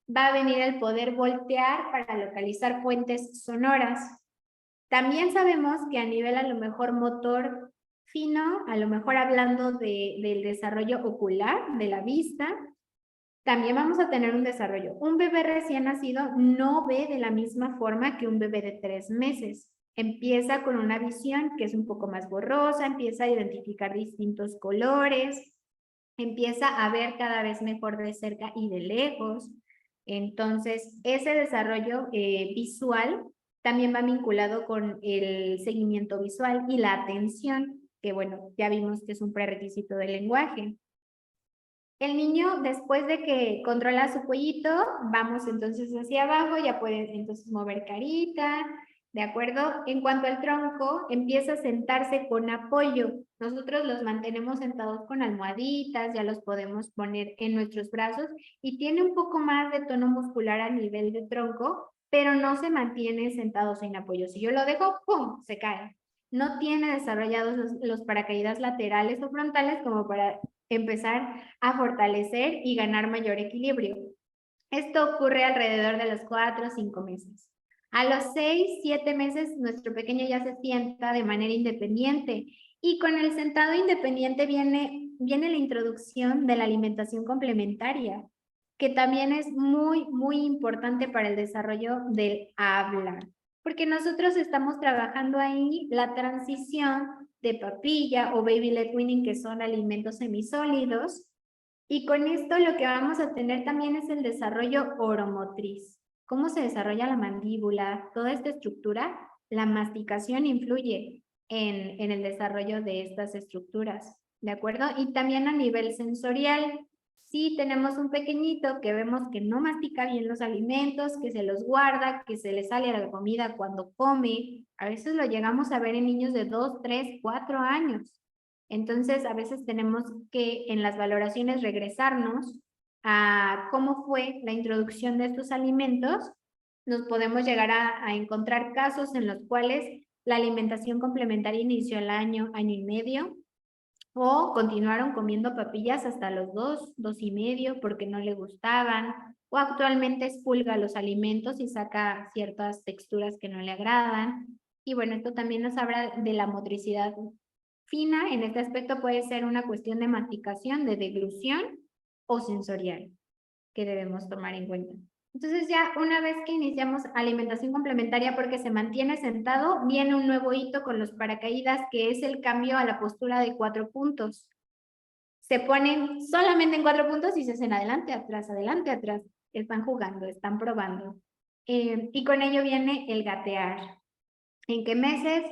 va a venir el poder voltear para localizar fuentes sonoras. También sabemos que a nivel a lo mejor motor fino, a lo mejor hablando del desarrollo ocular, de la vista, también vamos a tener un desarrollo. Un bebé recién nacido no ve de la misma forma que un bebé de 3 meses. Empieza con una visión que es un poco más borrosa, empieza a identificar distintos colores, empieza a ver cada vez mejor de cerca y de lejos. Entonces, ese desarrollo visual también va vinculado con el seguimiento visual y la atención, que bueno, ya vimos que es un prerequisito del lenguaje. El niño, después de que controla su cuellito, vamos entonces hacia abajo, ya puede entonces mover carita, ¿de acuerdo? En cuanto al tronco, empieza a sentarse con apoyo. Nosotros los mantenemos sentados con almohaditas, ya los podemos poner en nuestros brazos y tiene un poco más de tono muscular a nivel de tronco, pero no se mantiene sentado sin apoyo. Si yo lo dejo, ¡pum!, se cae. No tiene desarrollados los paracaídas laterales o frontales como para empezar a fortalecer y ganar mayor equilibrio. Esto ocurre alrededor de los 4 o 5 meses. A los 6, 7 meses, nuestro pequeño ya se sienta de manera independiente y con el sentado independiente viene la introducción de la alimentación complementaria, que también es muy, muy importante para el desarrollo del habla, porque nosotros estamos trabajando ahí la transición de papilla o baby led weaning, que son alimentos semisólidos, y con esto lo que vamos a tener también es el desarrollo oromotriz. ¿Cómo se desarrolla la mandíbula? Toda esta estructura, la masticación influye en el desarrollo de estas estructuras, ¿de acuerdo? Y también a nivel sensorial, si tenemos un pequeñito que vemos que no mastica bien los alimentos, que se los guarda, que se le sale a la comida cuando come, a veces lo llegamos a ver en niños de 2, 3, 4 años. Entonces, a veces tenemos que en las valoraciones regresarnos a cómo fue la introducción de estos alimentos. Nos podemos llegar a encontrar casos en los cuales la alimentación complementaria inició al año, año y medio, o continuaron comiendo papillas hasta los 2, 2 y medio porque no le gustaban, o actualmente expulga los alimentos y saca ciertas texturas que no le agradan. Y bueno, esto también nos habla de la motricidad fina. En este aspecto puede ser una cuestión de masticación, de deglución o sensorial que debemos tomar en cuenta. Entonces ya una vez que iniciamos alimentación complementaria porque se mantiene sentado, viene un nuevo hito con los paracaídas, que es el cambio a la postura de 4 puntos. Se ponen solamente en 4 puntos y se hacen adelante, atrás, adelante, atrás. Están jugando, están probando. Y con ello viene el gatear. ¿En qué meses?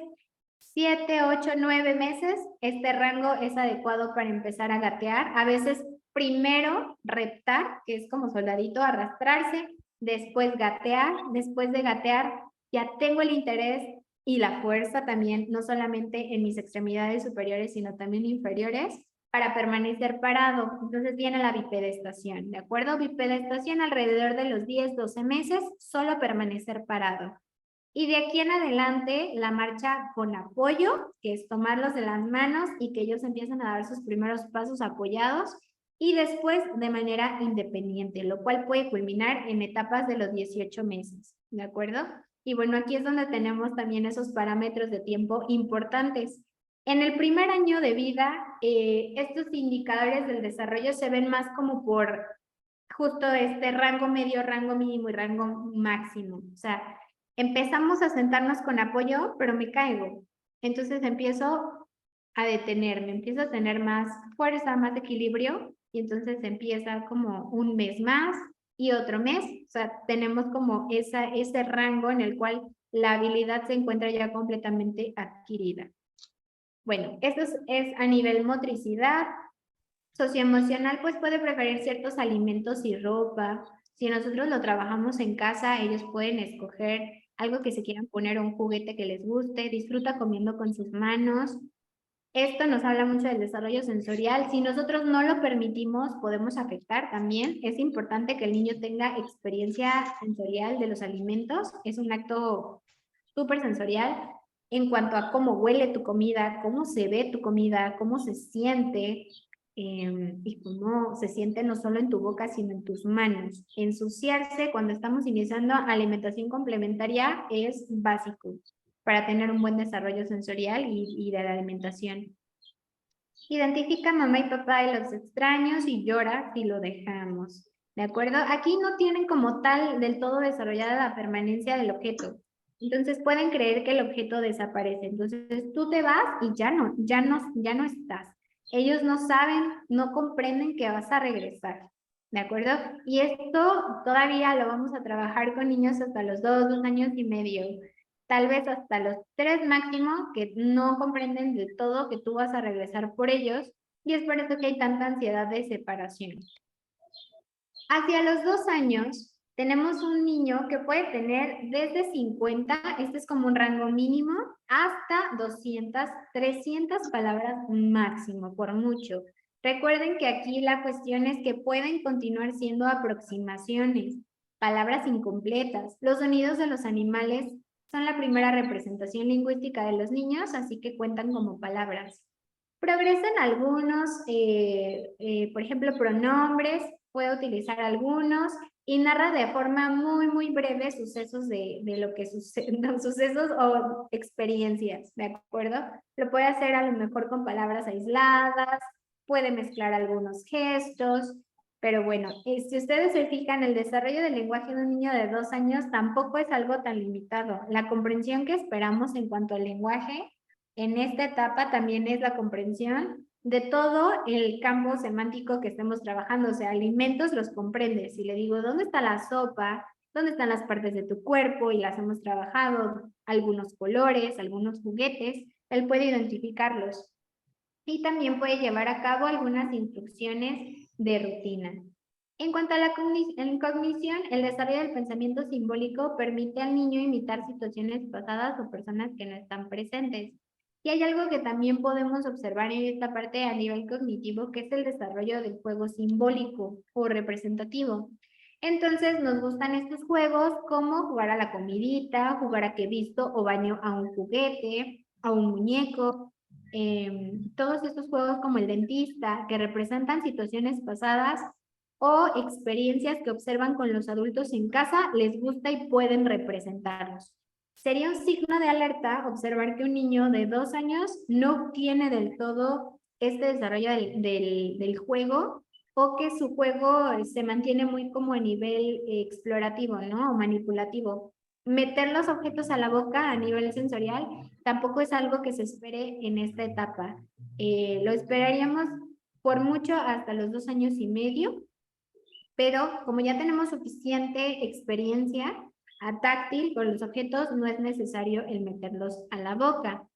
7, 8, 9 meses. Este rango es adecuado para empezar a gatear. A veces primero reptar, que es como soldadito, arrastrarse, después gatear. Después de gatear ya tengo el interés y la fuerza también, no solamente en mis extremidades superiores, sino también inferiores, para permanecer parado. Entonces viene la bipedestación, ¿de acuerdo? Bipedestación alrededor de los 10, 12 meses, solo permanecer parado. Y de aquí en adelante, la marcha con apoyo, que es tomarlos de las manos y que ellos empiecen a dar sus primeros pasos apoyados, y después de manera independiente, lo cual puede culminar en etapas de los 18 meses, ¿de acuerdo? Y bueno, aquí es donde tenemos también esos parámetros de tiempo importantes. En el primer año de vida, estos indicadores del desarrollo se ven más como por justo este rango medio, rango mínimo y rango máximo. O sea, empezamos a sentarnos con apoyo, pero me caigo. Entonces empiezo a detenerme, empiezo a tener más fuerza, más equilibrio, y entonces empieza como un mes más y otro mes. O sea, tenemos como ese rango en el cual la habilidad se encuentra ya completamente adquirida. Bueno, esto es a nivel motricidad. Socioemocional, pues puede preferir ciertos alimentos y ropa. Si nosotros lo trabajamos en casa, ellos pueden escoger algo que se quieran poner o un juguete que les guste, disfruta comiendo con sus manos. Esto nos habla mucho del desarrollo sensorial. Si nosotros no lo permitimos, podemos afectar también. Es importante que el niño tenga experiencia sensorial de los alimentos. Es un acto súper sensorial en cuanto a cómo huele tu comida, cómo se ve tu comida, cómo se siente, y cómo se siente no solo en tu boca, sino en tus manos. Ensuciarse cuando estamos iniciando alimentación complementaria es básico para tener un buen desarrollo sensorial y de la alimentación. Identifica a mamá y papá de los extraños y llora si lo dejamos. ¿De acuerdo? Aquí no tienen como tal del todo desarrollada la permanencia del objeto. Entonces pueden creer que el objeto desaparece. Entonces tú te vas y ya no estás. Ellos no saben, no comprenden que vas a regresar. ¿De acuerdo? Y esto todavía lo vamos a trabajar con niños hasta los 2 años y medio, tal vez hasta los 3 máximo, que no comprenden del todo que tú vas a regresar por ellos, y es por eso que hay tanta ansiedad de separación. Hacia los 2 años, tenemos un niño que puede tener desde 50, este es como un rango mínimo, hasta 200, 300 palabras máximo, por mucho. Recuerden que aquí la cuestión es que pueden continuar siendo aproximaciones, palabras incompletas. Los sonidos de los animales son la primera representación lingüística de los niños, así que cuentan como palabras. Progresan algunos, por ejemplo, pronombres, puede utilizar algunos y narra de forma muy, muy breve sucesos de lo que sucede, no, sucesos o experiencias, ¿de acuerdo? Lo puede hacer a lo mejor con palabras aisladas, puede mezclar algunos gestos, pero bueno, si ustedes se fijan, el desarrollo del lenguaje de un niño de 2 años tampoco es algo tan limitado. La comprensión que esperamos en cuanto al lenguaje en esta etapa también es la comprensión de todo el campo semántico que estemos trabajando. O sea, alimentos los comprendes. Si le digo, ¿dónde está la sopa? ¿Dónde están las partes de tu cuerpo? Y las hemos trabajado, algunos colores, algunos juguetes, él puede identificarlos. Y también puede llevar a cabo algunas instrucciones de rutina. En cuanto a la cognición, el desarrollo del pensamiento simbólico permite al niño imitar situaciones pasadas o personas que no están presentes. Y hay algo que también podemos observar en esta parte a nivel cognitivo, que es el desarrollo del juego simbólico o representativo. Entonces nos gustan estos juegos como jugar a la comidita, jugar a que visto o baño a un juguete, a un muñeco, todos estos juegos como el dentista, que representan situaciones pasadas o experiencias que observan con los adultos en casa, les gusta y pueden representarlos. Sería un signo de alerta observar que un niño de 2 años no tiene del todo este desarrollo del juego o que su juego se mantiene muy como a nivel explorativo, ¿no? O manipulativo. Meter los objetos a la boca a nivel sensorial tampoco es algo que se espere en esta etapa. Lo esperaríamos por mucho hasta los 2 años y medio, pero como ya tenemos suficiente experiencia a táctil con los objetos, no es necesario el meterlos a la boca.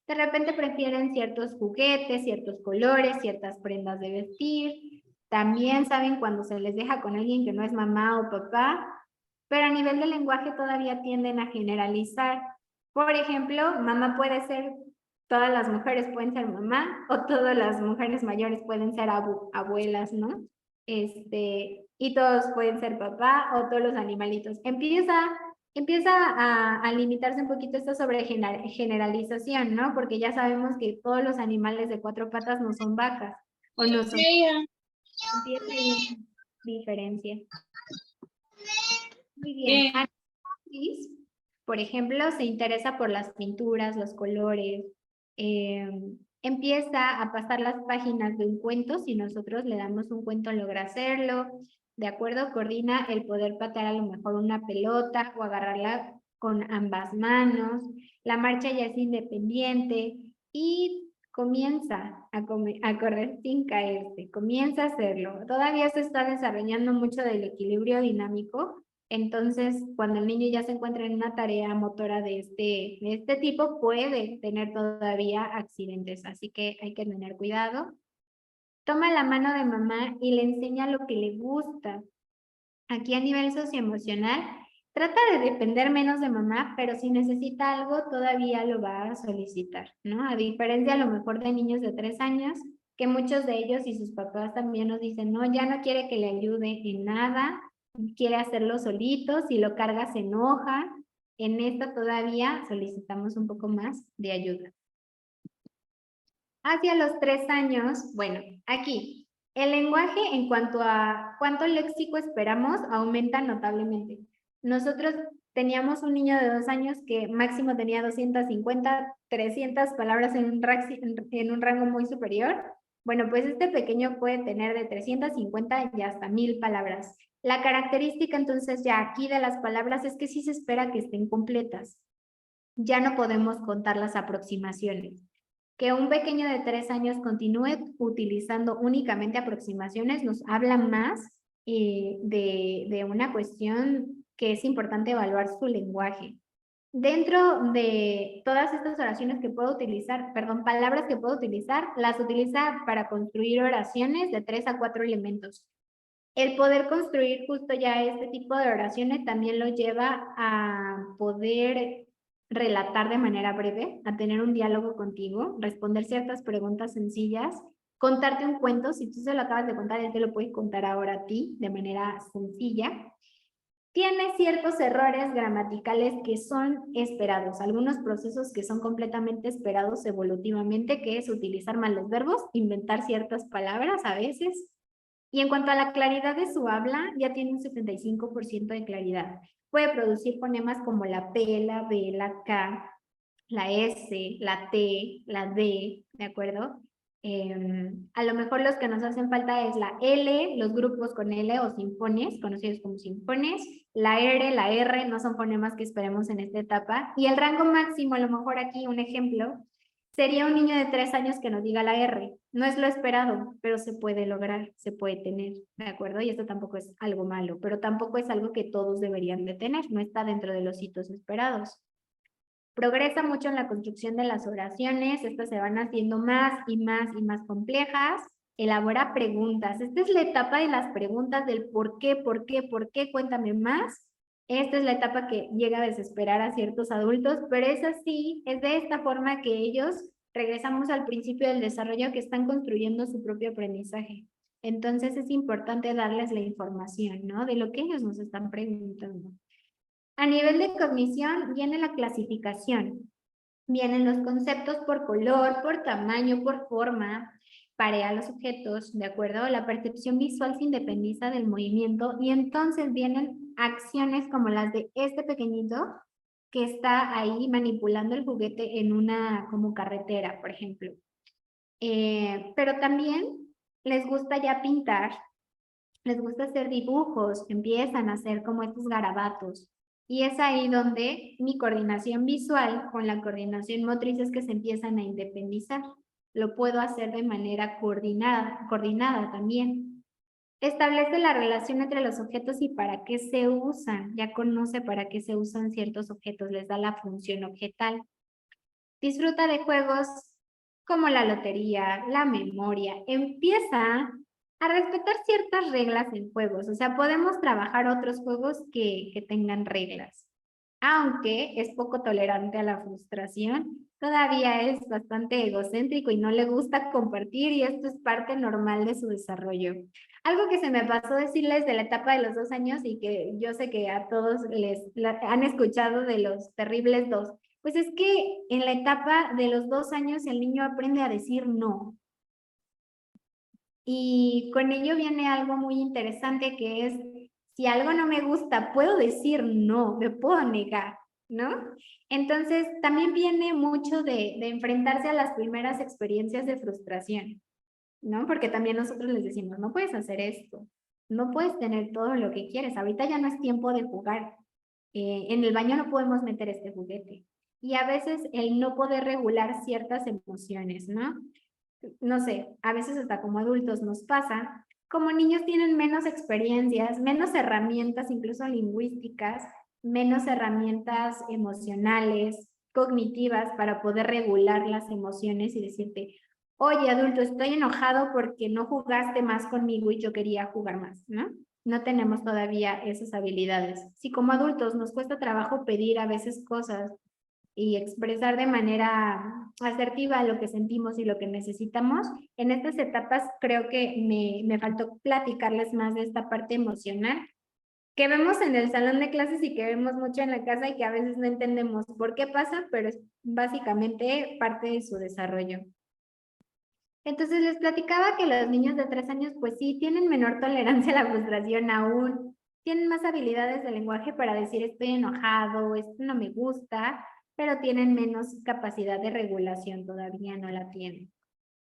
De repente prefieren ciertos juguetes, ciertos colores, ciertas prendas de vestir. También saben cuando se les deja con alguien que no es mamá o papá, pero a nivel de lenguaje todavía tienden a generalizar. Por ejemplo, mamá puede ser, todas las mujeres pueden ser mamá, o todas las mujeres mayores pueden ser abuelas, ¿no? Y todos pueden ser papá o todos los animalitos. Empieza a limitarse un poquito esto sobre generalización, ¿no? Porque ya sabemos que todos los animales de 4 patas no son vacas, o no son. Empieza ahí una diferencia. Muy bien. Anis, por ejemplo, se interesa por las pinturas, los colores, empieza a pasar las páginas de un cuento. Si nosotros le damos un cuento, logra hacerlo. De acuerdo, coordina el poder patear a lo mejor una pelota o agarrarla con ambas manos. La marcha ya es independiente y comienza a correr sin caerse. Comienza a hacerlo. Todavía se está desarrollando mucho del equilibrio dinámico. Entonces, cuando el niño ya se encuentra en una tarea motora de este tipo, puede tener todavía accidentes, así que hay que tener cuidado. Toma la mano de mamá y le enseña lo que le gusta. Aquí a nivel socioemocional, trata de depender menos de mamá, pero si necesita algo, todavía lo va a solicitar, ¿no? A diferencia a lo mejor de niños de 3 años, que muchos de ellos y sus papás también nos dicen, no, ya no quiere que le ayude en nada, quiere hacerlo solito, si lo carga se enoja. En esta todavía solicitamos un poco más de ayuda. Hacia los 3 años, bueno, aquí, el lenguaje en cuanto a cuánto léxico esperamos aumenta notablemente. Nosotros teníamos un niño de 2 años que máximo tenía 250, 300 palabras en un rango muy superior. Bueno, pues este pequeño puede tener de 350 y hasta 1000 palabras. La característica entonces ya aquí de las palabras es que sí se espera que estén completas. Ya no podemos contar las aproximaciones. Que un pequeño de 3 años continúe utilizando únicamente aproximaciones nos habla más de una cuestión que es importante evaluar su lenguaje. Dentro de todas estas oraciones que puedo utilizar, perdón, palabras que puedo utilizar, las utiliza para construir oraciones de 3 a 4 elementos. El poder construir justo ya este tipo de oraciones también lo lleva a poder relatar de manera breve, a tener un diálogo contigo, responder ciertas preguntas sencillas, contarte un cuento. Si tú se lo acabas de contar, él te lo puede contar ahora a ti de manera sencilla. Tiene ciertos errores gramaticales que son esperados, algunos procesos que son completamente esperados evolutivamente, que es utilizar mal los verbos, inventar ciertas palabras a veces. Y en cuanto a la claridad de su habla, ya tiene un 75% de claridad. Puede producir fonemas como la P, la B, la K, la S, la T, la D, ¿de acuerdo? A lo mejor los que nos hacen falta es la L, los grupos con L o sinfones, conocidos como sinfones, la R, no son fonemas que esperemos en esta etapa, y el rango máximo, a lo mejor aquí un ejemplo, sería un niño de 3 años que nos diga la R. No es lo esperado, pero se puede lograr, se puede tener, ¿de acuerdo? Y esto tampoco es algo malo, pero tampoco es algo que todos deberían de tener, no está dentro de los hitos esperados. Progresa mucho en la construcción de las oraciones, estas se van haciendo más y más y más complejas. Elabora preguntas. Esta es la etapa de las preguntas del por qué, cuéntame más. Esta es la etapa que llega a desesperar a ciertos adultos, pero es así, es de esta forma que ellos, regresamos al principio del desarrollo, que están construyendo su propio aprendizaje. Entonces es importante darles la información, ¿no? De lo que ellos nos están preguntando. A nivel de cognición viene la clasificación. Vienen los conceptos por color, por tamaño, por forma, parea los objetos, ¿de acuerdo? La percepción visual se independiza del movimiento y entonces vienen acciones como las de este pequeñito que está ahí manipulando el juguete en una como carretera, por ejemplo. Pero también les gusta ya pintar les gusta hacer dibujos, empiezan a hacer como estos garabatos. Y es ahí donde mi coordinación visual con la coordinación motriz es que se empiezan a independizar. Lo puedo hacer de manera coordinada también. Establece la relación entre los objetos y para qué se usan. Ya conoce para qué se usan ciertos objetos, les da la función objetal. Disfruta de juegos como la lotería, la memoria. Empieza a respetar ciertas reglas en juegos. O sea, podemos trabajar otros juegos que tengan reglas. Aunque es poco tolerante a la frustración, todavía es bastante egocéntrico y no le gusta compartir y esto es parte normal de su desarrollo. Algo que se me pasó decirles de la etapa de los 2 años y que yo sé que a todos han escuchado de los terribles 2, pues es que en la etapa de los 2 años el niño aprende a decir no. Y con ello viene algo muy interesante que es, si algo no me gusta, puedo decir no, me puedo negar, ¿no? Entonces, también viene mucho de enfrentarse a las primeras experiencias de frustración, ¿no? Porque también nosotros les decimos, no puedes hacer esto, no puedes tener todo lo que quieres, ahorita ya no es tiempo de jugar, en el baño no podemos meter este juguete. Y a veces el no poder regular ciertas emociones, ¿no? No sé, a veces hasta como adultos nos pasa, como niños tienen menos experiencias, menos herramientas, incluso lingüísticas, menos herramientas emocionales, cognitivas para poder regular las emociones y decirte, oye adulto, estoy enojado porque no jugaste más conmigo y yo quería jugar más, ¿no? No tenemos todavía esas habilidades. Si como adultos nos cuesta trabajo pedir a veces cosas y expresar de manera asertiva lo que sentimos y lo que necesitamos. En estas etapas creo que me faltó platicarles más de esta parte emocional que vemos en el salón de clases y que vemos mucho en la casa y que a veces no entendemos por qué pasa, pero es básicamente parte de su desarrollo. Entonces les platicaba que los niños de 3 años pues sí tienen menor tolerancia a la frustración aún, tienen más habilidades de lenguaje para decir estoy enojado, esto no me gusta, pero tienen menos capacidad de regulación, todavía no la tienen.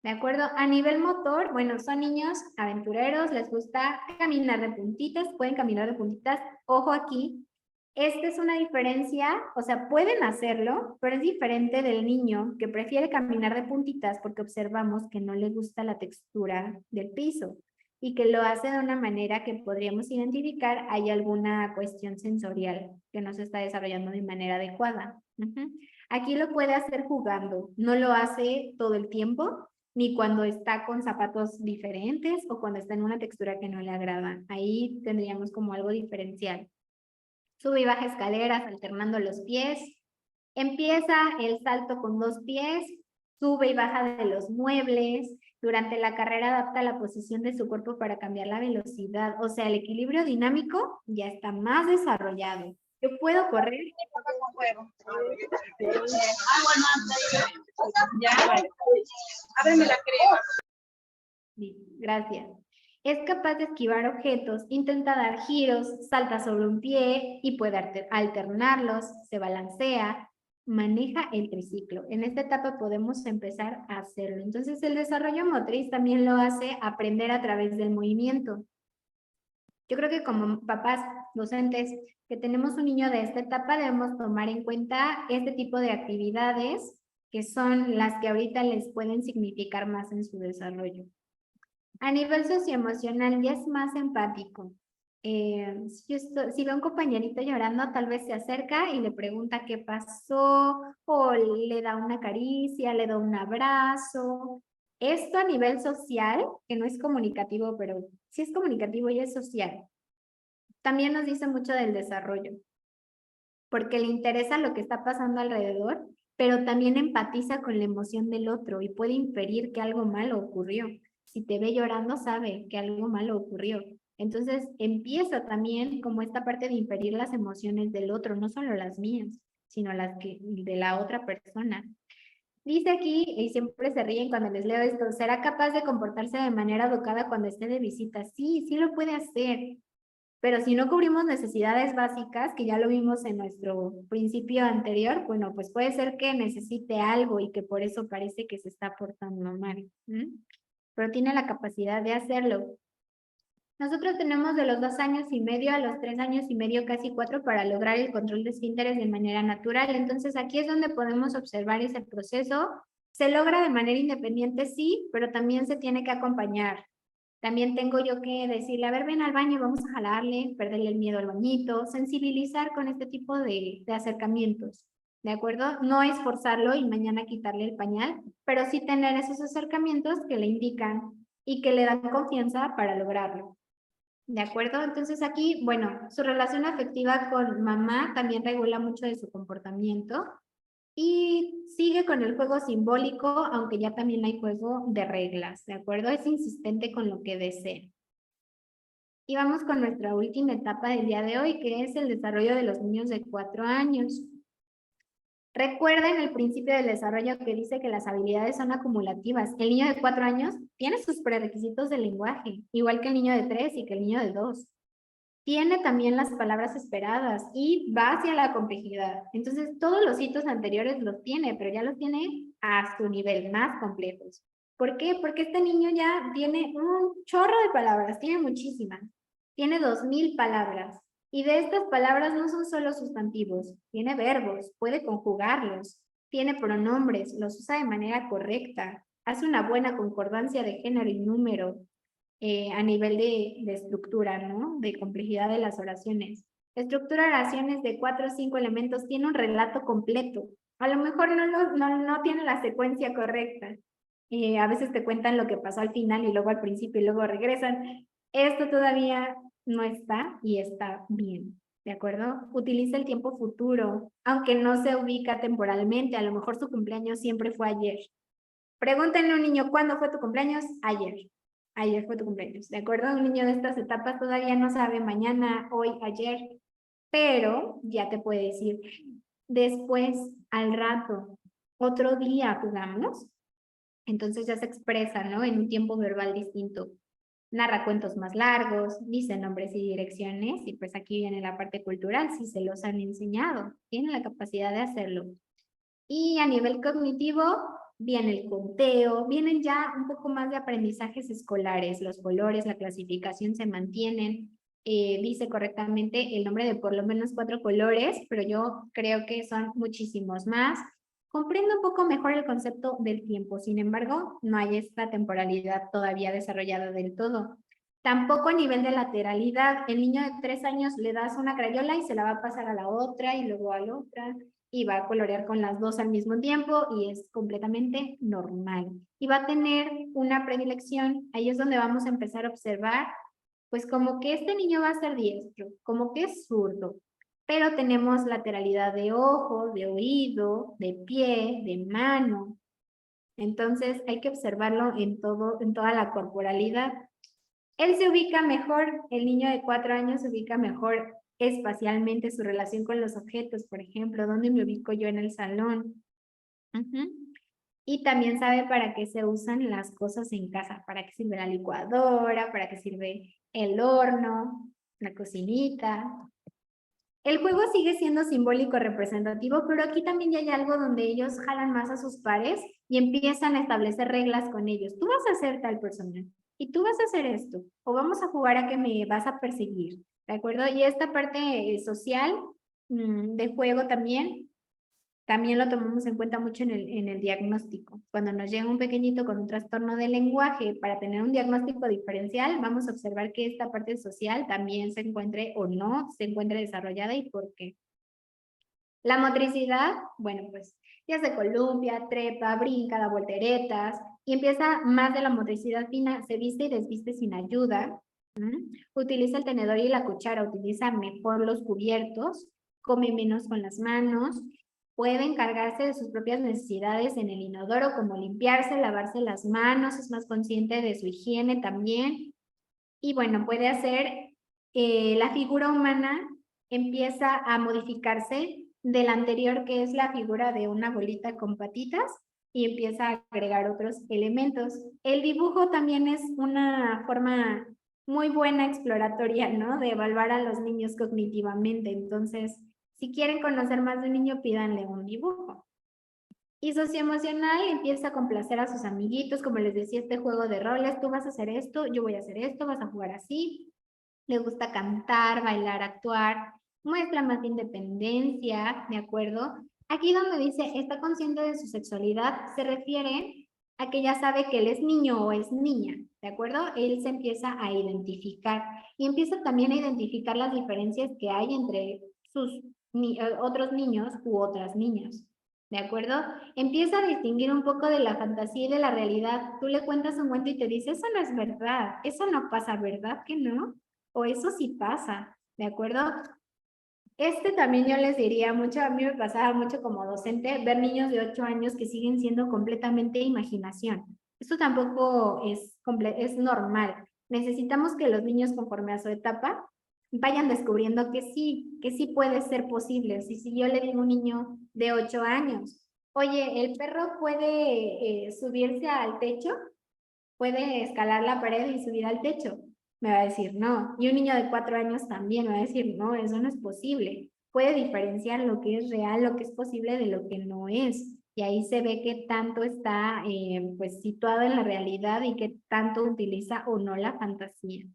¿De acuerdo? A nivel motor, bueno, son niños aventureros, les gusta caminar de puntitas, pueden caminar de puntitas. Ojo aquí, esta es una diferencia, o sea, pueden hacerlo, pero es diferente del niño que prefiere caminar de puntitas porque observamos que no le gusta la textura del piso y que lo hace de una manera que podríamos identificar hay alguna cuestión sensorial que no se está desarrollando de manera adecuada. Aquí lo puede hacer jugando, no lo hace todo el tiempo, ni cuando está con zapatos diferentes o cuando está en una textura que no le agrada. Ahí tendríamos como algo diferencial. Sube y baja escaleras alternando los pies. Empieza el salto con 2 pies, sube y baja de los muebles. Durante la carrera adapta la posición de su cuerpo para cambiar la velocidad. O sea, el equilibrio dinámico ya está más desarrollado. Yo puedo correr. Ya, ábreme la crema. Gracias. Es capaz de esquivar objetos, intenta dar giros, salta sobre un pie y puede alternarlos, se balancea, maneja el triciclo. En esta etapa podemos empezar a hacerlo. Entonces el desarrollo motriz también lo hace aprender a través del movimiento. Yo creo que como papás, docentes, que tenemos un niño de esta etapa, debemos tomar en cuenta este tipo de actividades que son las que ahorita les pueden significar más en su desarrollo. A nivel socioemocional ya es más empático. Si ve a un compañerito llorando, tal vez se acerca y le pregunta qué pasó, o le da una caricia, le da un abrazo. Esto a nivel social, que no es comunicativo, pero sí es comunicativo y es social. También nos dice mucho del desarrollo, porque le interesa lo que está pasando alrededor, pero también empatiza con la emoción del otro y puede inferir que algo malo ocurrió. Si te ve llorando, sabe que algo malo ocurrió. Entonces empieza también como esta parte de inferir las emociones del otro, no solo las mías, sino las de la otra persona. Dice aquí, y siempre se ríen cuando les leo esto, ¿será capaz de comportarse de manera educada cuando esté de visita? Sí, sí lo puede hacer. Pero si no cubrimos necesidades básicas, que ya lo vimos en nuestro principio anterior, bueno, pues puede ser que necesite algo y que por eso parece que se está portando mal. Pero tiene la capacidad de hacerlo. Nosotros tenemos de los 2 años y medio a los 3 años y medio, casi 4, para lograr el control de esfínteres de manera natural. Entonces aquí es donde podemos observar ese proceso. Se logra de manera independiente, sí, pero también se tiene que acompañar. También tengo yo que decirle, a ver, ven al baño, vamos a jalarle, perderle el miedo al bañito, sensibilizar con este tipo de acercamientos, ¿de acuerdo? No es forzarlo y mañana quitarle el pañal, pero sí tener esos acercamientos que le indican y que le dan confianza para lograrlo. ¿De acuerdo? Entonces aquí, bueno, su relación afectiva con mamá también regula mucho de su comportamiento y sigue con el juego simbólico, aunque ya también hay juego de reglas, ¿de acuerdo? Es insistente con lo que desea. Y vamos con nuestra última etapa del día de hoy, que es el desarrollo de los niños de 4 años. Recuerden el principio del desarrollo que dice que las habilidades son acumulativas. El niño de 4 años tiene sus prerequisitos de lenguaje, igual que el niño de 3 y que el niño de 2. Tiene también las palabras esperadas y va hacia la complejidad. Entonces, todos los hitos anteriores los tiene, pero ya los tiene a su nivel, más complejos. ¿Por qué? Porque este niño ya tiene un chorro de palabras, tiene muchísimas. Tiene 2000 palabras. Y de estas palabras no son solo sustantivos, tiene verbos, puede conjugarlos, tiene pronombres, los usa de manera correcta, hace una buena concordancia de género y número, a nivel de estructura, ¿no? De complejidad de las oraciones. Estructura oraciones de 4 o 5 elementos, tiene un relato completo. A lo mejor no tiene la secuencia correcta. A veces te cuentan lo que pasó al final y luego al principio y luego regresan. Esto todavía no está y está bien, ¿de acuerdo? Utiliza el tiempo futuro, aunque no se ubica temporalmente. A lo mejor su cumpleaños siempre fue ayer. Pregúntenle a un niño, ¿cuándo fue tu cumpleaños? Ayer. Ayer fue tu cumpleaños, ¿de acuerdo? Un niño de estas etapas todavía no sabe mañana, hoy, ayer, pero ya te puede decir, después, al rato, otro día jugamos, entonces ya se expresa, ¿no? En un tiempo verbal distinto. Narra cuentos más largos, dice nombres y direcciones, y pues aquí viene la parte cultural, si se los han enseñado, tiene la capacidad de hacerlo. Y a nivel cognitivo, viene el conteo, vienen ya un poco más de aprendizajes escolares, los colores, la clasificación se mantienen, dice correctamente el nombre de por lo menos 4 colores, pero yo creo que son muchísimos más. Comprendo un poco mejor el concepto del tiempo, sin embargo, no hay esta temporalidad todavía desarrollada del todo. Tampoco a nivel de lateralidad, el niño de 3 años le das una crayola y se la va a pasar a la otra y luego a la otra y va a colorear con las dos al mismo tiempo y es completamente normal. Y va a tener una predilección, ahí es donde vamos a empezar a observar, pues como que este niño va a ser diestro, como que es zurdo, pero tenemos lateralidad de ojo, de oído, de pie, de mano. Entonces hay que observarlo en todo, en toda la corporalidad. Él se ubica mejor, el niño de 4 años se ubica mejor espacialmente, su relación con los objetos, por ejemplo, ¿dónde me ubico yo en el salón? Y también sabe para qué se usan las cosas en casa, para qué sirve la licuadora, para qué sirve el horno, la cocinita. El juego sigue siendo simbólico representativo, pero aquí también ya hay algo donde ellos jalan más a sus pares y empiezan a establecer reglas con ellos. Tú vas a ser tal persona y tú vas a hacer esto, o vamos a jugar a que me vas a perseguir, ¿de acuerdo? Y esta parte social de juego también lo tomamos en cuenta mucho en el diagnóstico. Cuando nos llega un pequeñito con un trastorno de lenguaje, para tener un diagnóstico diferencial, vamos a observar que esta parte social también se encuentre o no se encuentre desarrollada y por qué. La motricidad, bueno, pues ya se columpia, trepa, brinca, da volteretas y empieza más de la motricidad fina, se viste y desviste sin ayuda, utiliza el tenedor y la cuchara, utiliza mejor los cubiertos, come menos con las manos, puede encargarse de sus propias necesidades en el inodoro, como limpiarse, lavarse las manos, es más consciente de su higiene también. Y bueno, puede hacer, la figura humana empieza a modificarse de la anterior, que es la figura de una bolita con patitas, y empieza a agregar otros elementos. El dibujo también es una forma muy buena exploratoria, ¿no? De evaluar a los niños cognitivamente. Entonces, si quieren conocer más de un niño, pídanle un dibujo. Y socioemocional empieza a complacer a sus amiguitos, como les decía, este juego de roles, tú vas a hacer esto, yo voy a hacer esto, vas a jugar así. Le gusta cantar, bailar, actuar, muestra más independencia, ¿de acuerdo? Aquí donde dice está consciente de su sexualidad, se refiere a que ya sabe que él es niño o es niña, ¿de acuerdo? Él se empieza a identificar y empieza también a identificar las diferencias que hay entre sus otros niños u otras niñas. ¿De acuerdo? Empieza a distinguir un poco de la fantasía y de la realidad. Tú le cuentas un cuento y te dice, eso no es verdad, eso no pasa, ¿verdad que no? O eso sí pasa, ¿de acuerdo? También yo les diría mucho, a mí me pasaba mucho como docente, ver niños de 8 años que siguen siendo completamente imaginación. Esto tampoco es normal. Necesitamos que los niños, conforme a su etapa, vayan descubriendo que sí puede ser posible. Si yo le digo a un niño de 8 años, oye, ¿el perro puede subirse al techo? ¿Puede escalar la pared y subir al techo? Me va a decir no. Y un niño de 4 años también me va a decir no, eso no es posible. Puede diferenciar lo que es real, lo que es posible de lo que no es. Y ahí se ve qué tanto está pues situado en la realidad y qué tanto utiliza o no la fantasía.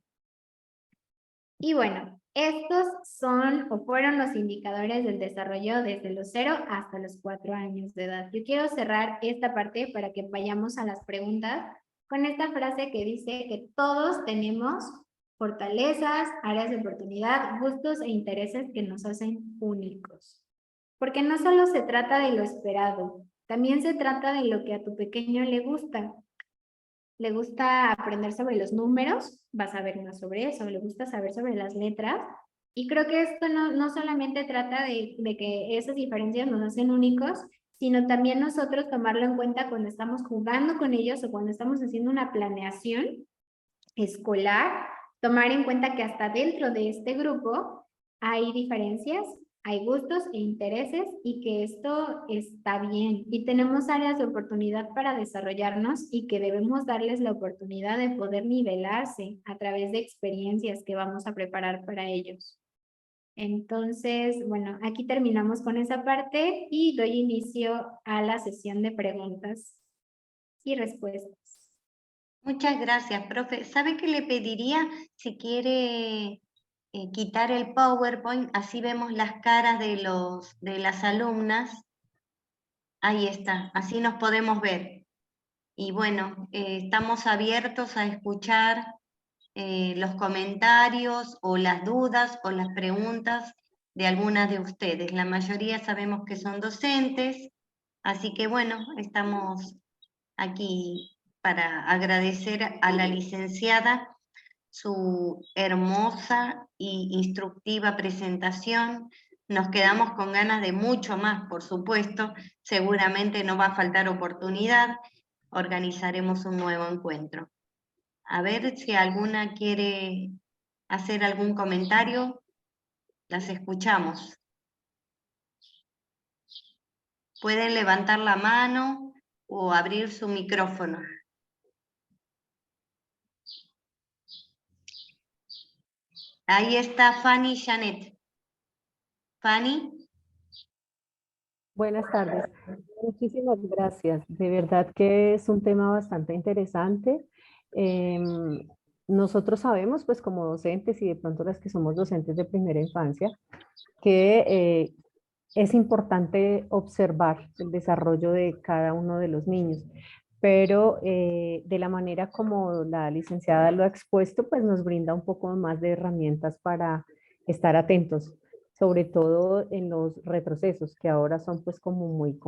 Y bueno, estos son o fueron los indicadores del desarrollo desde los 0 hasta los 4 años de edad. Yo quiero cerrar esta parte para que vayamos a las preguntas con esta frase que dice que todos tenemos fortalezas, áreas de oportunidad, gustos e intereses que nos hacen únicos. Porque no solo se trata de lo esperado, también se trata de lo que a tu pequeño le gusta. Le gusta aprender sobre los números, vas a ver más sobre eso, le gusta saber sobre las letras. Y creo que esto no solamente trata de que esas diferencias nos hacen únicos, sino también nosotros tomarlo en cuenta cuando estamos jugando con ellos o cuando estamos haciendo una planeación escolar, tomar en cuenta que hasta dentro de este grupo hay diferencias, hay gustos e intereses y que esto está bien y tenemos áreas de oportunidad para desarrollarnos y que debemos darles la oportunidad de poder nivelarse a través de experiencias que vamos a preparar para ellos. Entonces, bueno, aquí terminamos con esa parte y doy inicio a la sesión de preguntas y respuestas. Muchas gracias, profe. ¿Sabe qué le pediría si quiere quitar el PowerPoint? Así vemos las caras de las alumnas. Ahí está, así nos podemos ver. Y bueno, estamos abiertos a escuchar los comentarios o las dudas o las preguntas de algunas de ustedes. La mayoría sabemos que son docentes, así que bueno, estamos aquí para agradecer a la licenciada su hermosa e instructiva presentación. Nos quedamos con ganas de mucho más, por supuesto. Seguramente no va a faltar oportunidad. Organizaremos un nuevo encuentro. A ver si alguna quiere hacer algún comentario. Las escuchamos. Pueden levantar la mano o abrir su micrófono. Ahí está Fanny Janet. Fanny. Buenas tardes. Muchísimas gracias. De verdad que es un tema bastante interesante. Nosotros sabemos, pues como docentes y de pronto las que somos docentes de primera infancia, que es importante observar el desarrollo de cada uno de los niños, pero de la manera como la licenciada lo ha expuesto, pues nos brinda un poco más de herramientas para estar atentos, sobre todo en los retrocesos, que ahora son pues como muy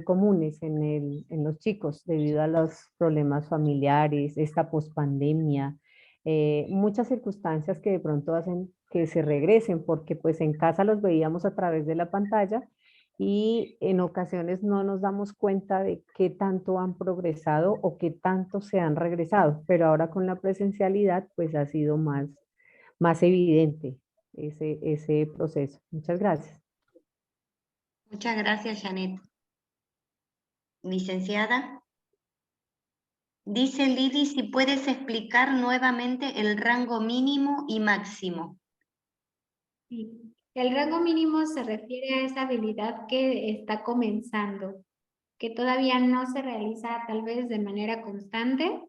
comunes en los chicos debido a los problemas familiares, esta pospandemia, muchas circunstancias que de pronto hacen que se regresen, porque pues en casa los veíamos a través de la pantalla y en ocasiones no nos damos cuenta de qué tanto han progresado o qué tanto se han regresado, pero ahora con la presencialidad pues ha sido más evidente ese proceso. Muchas gracias. Muchas gracias, Janet. Licenciada. Dice Lili si puedes explicar nuevamente el rango mínimo y máximo. Sí. El rango mínimo se refiere a esa habilidad que está comenzando. que todavía no se realiza tal vez de manera constante,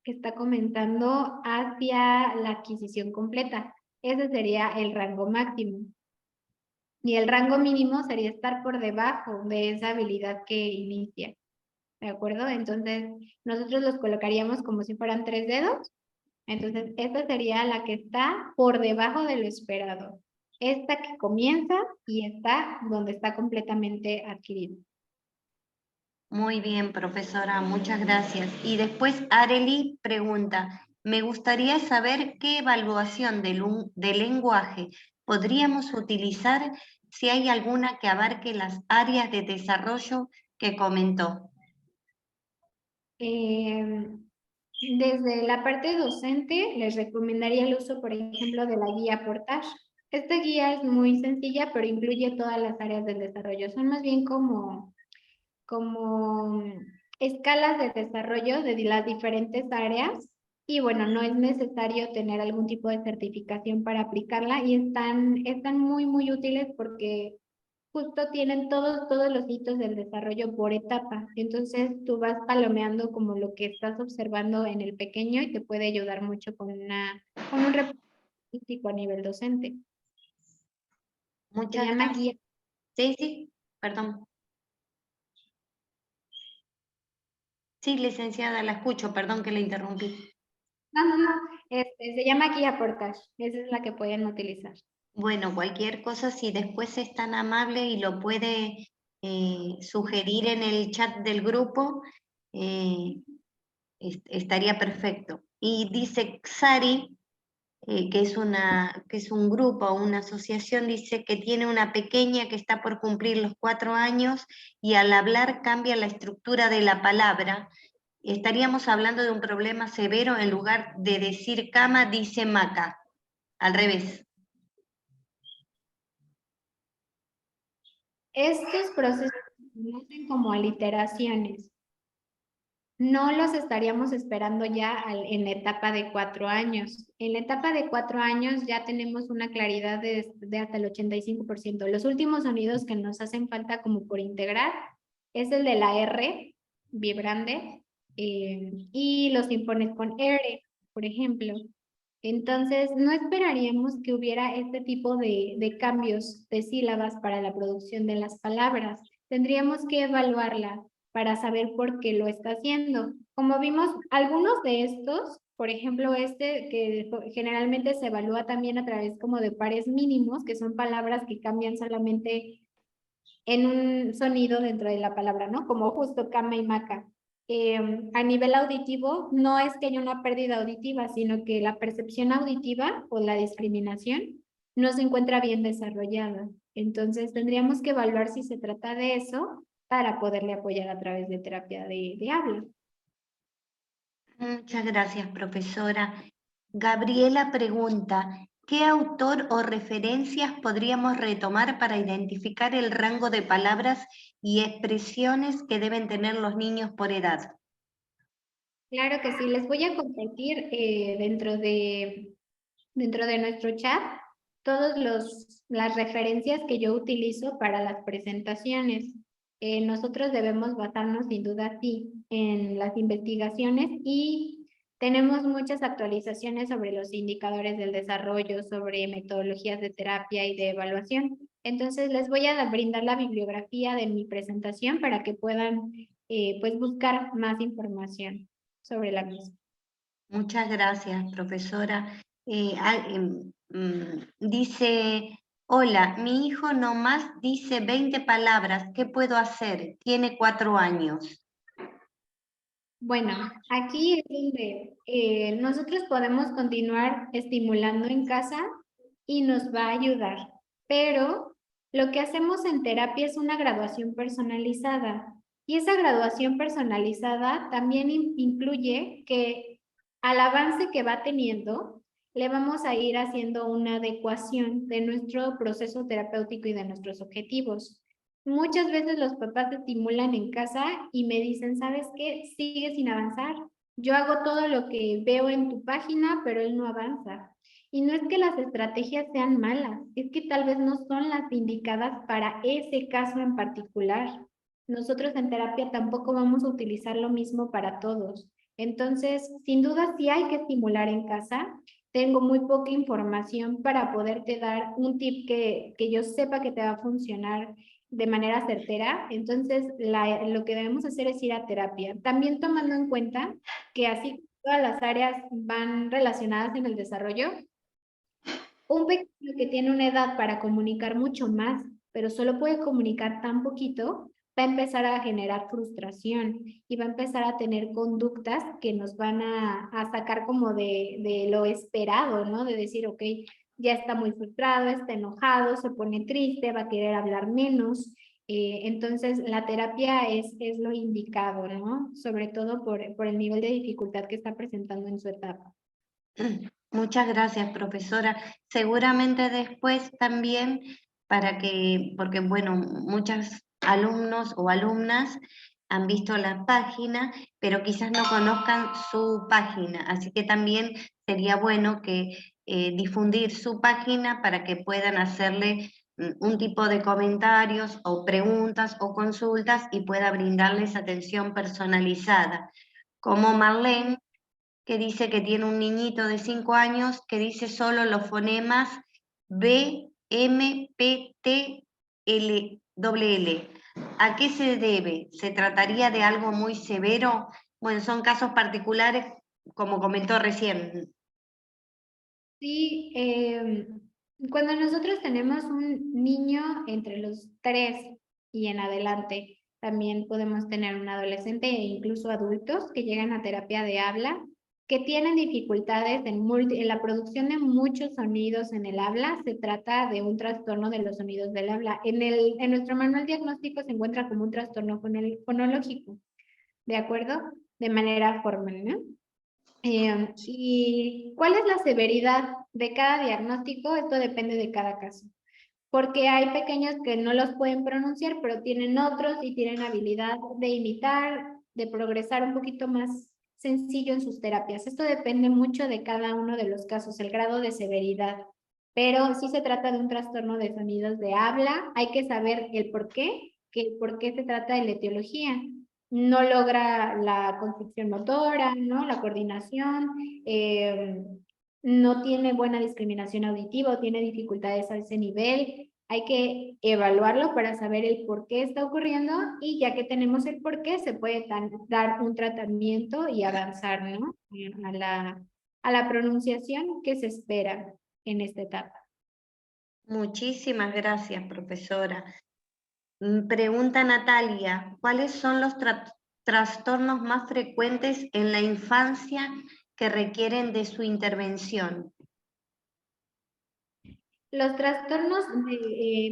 que está comenzando hacia la adquisición completa. Ese sería el rango máximo. Y el rango mínimo sería estar por debajo de esa habilidad que inicia. ¿De acuerdo? Entonces, nosotros los colocaríamos como si fueran 3 dedos. Entonces, esta sería la que está por debajo de lo esperado. Esta que comienza y está donde está completamente adquirido. Muy bien, profesora, muchas gracias. Y después Arely pregunta, me gustaría saber qué evaluación del lenguaje podríamos utilizar si hay alguna que abarque las áreas de desarrollo que comentó. Desde la parte docente, les recomendaría el uso, por ejemplo, de la guía Portage. Esta guía es muy sencilla, pero incluye todas las áreas del desarrollo. Son más bien como escalas de desarrollo de las diferentes áreas. Y bueno, no es necesario tener algún tipo de certificación para aplicarla y están muy, muy útiles porque justo tienen todos los hitos del desarrollo por etapa. Entonces tú vas palomeando como lo que estás observando en el pequeño y te puede ayudar mucho con un reporte a nivel docente. Se Muchas llama gracias. guía. Sí, perdón. Sí, licenciada, la escucho, perdón que la interrumpí. No. Se llama guía Portage. Esa es la que pueden utilizar. Bueno, cualquier cosa, si después es tan amable y lo puede sugerir en el chat del grupo, estaría perfecto. Y dice Xari, que es un grupo, una asociación, dice que tiene una pequeña que está por cumplir los 4 años y al hablar cambia la estructura de la palabra. Estaríamos hablando de un problema severo, en lugar de decir cama, dice maca. Al revés. Estos procesos se conocen como aliteraciones. No los estaríamos esperando ya en la etapa de 4 años. En la etapa de 4 años ya tenemos una claridad de hasta el 85%. Los últimos sonidos que nos hacen falta como por integrar es el de la R, vibrante, y los impones con R, por ejemplo. Entonces, no esperaríamos que hubiera este tipo de cambios de sílabas para la producción de las palabras. Tendríamos que evaluarla para saber por qué lo está haciendo. Como vimos, algunos de estos, por ejemplo, este que generalmente se evalúa también a través como de pares mínimos, que son palabras que cambian solamente en un sonido dentro de la palabra, ¿no? Como justo cama y maca. A nivel auditivo, no es que haya una pérdida auditiva, sino que la percepción auditiva o la discriminación no se encuentra bien desarrollada. Entonces, tendríamos que evaluar si se trata de eso para poderle apoyar a través de terapia de habla. Muchas gracias, profesora. Gabriela pregunta, ¿qué autor o referencias podríamos retomar para identificar el rango de palabras y expresiones que deben tener los niños por edad? Claro que sí, les voy a compartir dentro de nuestro chat todas las referencias que yo utilizo para las presentaciones. Nosotros debemos basarnos sin duda sí en las investigaciones y tenemos muchas actualizaciones sobre los indicadores del desarrollo, sobre metodologías de terapia y de evaluación. Entonces les voy a brindar la bibliografía de mi presentación para que puedan pues buscar más información sobre la misma. Muchas gracias, profesora. Dice, hola, mi hijo nomás dice 20 palabras, ¿qué puedo hacer? Tiene 4 años. Bueno, aquí es donde nosotros podemos continuar estimulando en casa y nos va a ayudar, pero lo que hacemos en terapia es una graduación personalizada y esa graduación personalizada también incluye que al avance que va teniendo, le vamos a ir haciendo una adecuación de nuestro proceso terapéutico y de nuestros objetivos. Muchas veces los papás estimulan en casa y me dicen, ¿sabes qué? Sigue sin avanzar. Yo hago todo lo que veo en tu página, pero él no avanza. Y no es que las estrategias sean malas, es que tal vez no son las indicadas para ese caso en particular. nosotros en terapia tampoco vamos a utilizar lo mismo para todos. Entonces, sin duda sí hay que estimular en casa. Tengo muy poca información para poderte dar un tip que yo sepa que te va a funcionar de manera certera. Entonces, lo que debemos hacer es ir a terapia. También tomando en cuenta que así todas las áreas van relacionadas en el desarrollo, un pequeño que tiene una edad para comunicar mucho más, pero solo puede comunicar tan poquito, va a empezar a generar frustración y va a empezar a tener conductas que nos van a sacar como de lo esperado, ¿no? De decir, ok, ya está muy frustrado, está enojado, se pone triste, va a querer hablar menos. Entonces, la terapia es lo indicado, ¿no? Sobre todo por el nivel de dificultad que está presentando en su etapa. Muchas gracias, profesora. Seguramente después también porque bueno, muchos alumnos o alumnas han visto la página, pero quizás no conozcan su página, así que también sería bueno que difundir su página para que puedan hacerle un tipo de comentarios o preguntas o consultas y pueda brindarles atención personalizada. Como Marlene, que dice que tiene un niñito de 5 años que dice solo los fonemas B, M, P, T, L, L. ¿A qué se debe? ¿Se trataría de algo muy severo? Bueno, son casos particulares, como comentó recién. Sí, cuando nosotros tenemos un niño entre los 3 y en adelante, también podemos tener un adolescente e incluso adultos que llegan a terapia de habla, que tienen dificultades en la producción de muchos sonidos en el habla. Se trata de un trastorno de los sonidos del habla. En nuestro manual diagnóstico se encuentra como un trastorno fonológico, ¿de acuerdo? De manera formal, ¿no? ¿Y cuál es la severidad de cada diagnóstico? Esto depende de cada caso, porque hay pequeños que no los pueden pronunciar, pero tienen otros y tienen habilidad de imitar, de progresar un poquito más sencillo en sus terapias. Esto depende mucho de cada uno de los casos, el grado de severidad, pero sí se trata de un trastorno de sonidos de habla. Hay que saber el por qué, se trata de la etiología. No logra la construcción motora, ¿no? La coordinación, no tiene buena discriminación auditiva o tiene dificultades a ese nivel. Hay que evaluarlo para saber el por qué está ocurriendo y ya que tenemos el por qué, se puede dar un tratamiento y avanzar, ¿no? A la pronunciación que se espera en esta etapa. Muchísimas gracias, profesora. Pregunta Natalia, ¿cuáles son los trastornos más frecuentes en la infancia que requieren de su intervención? Los trastornos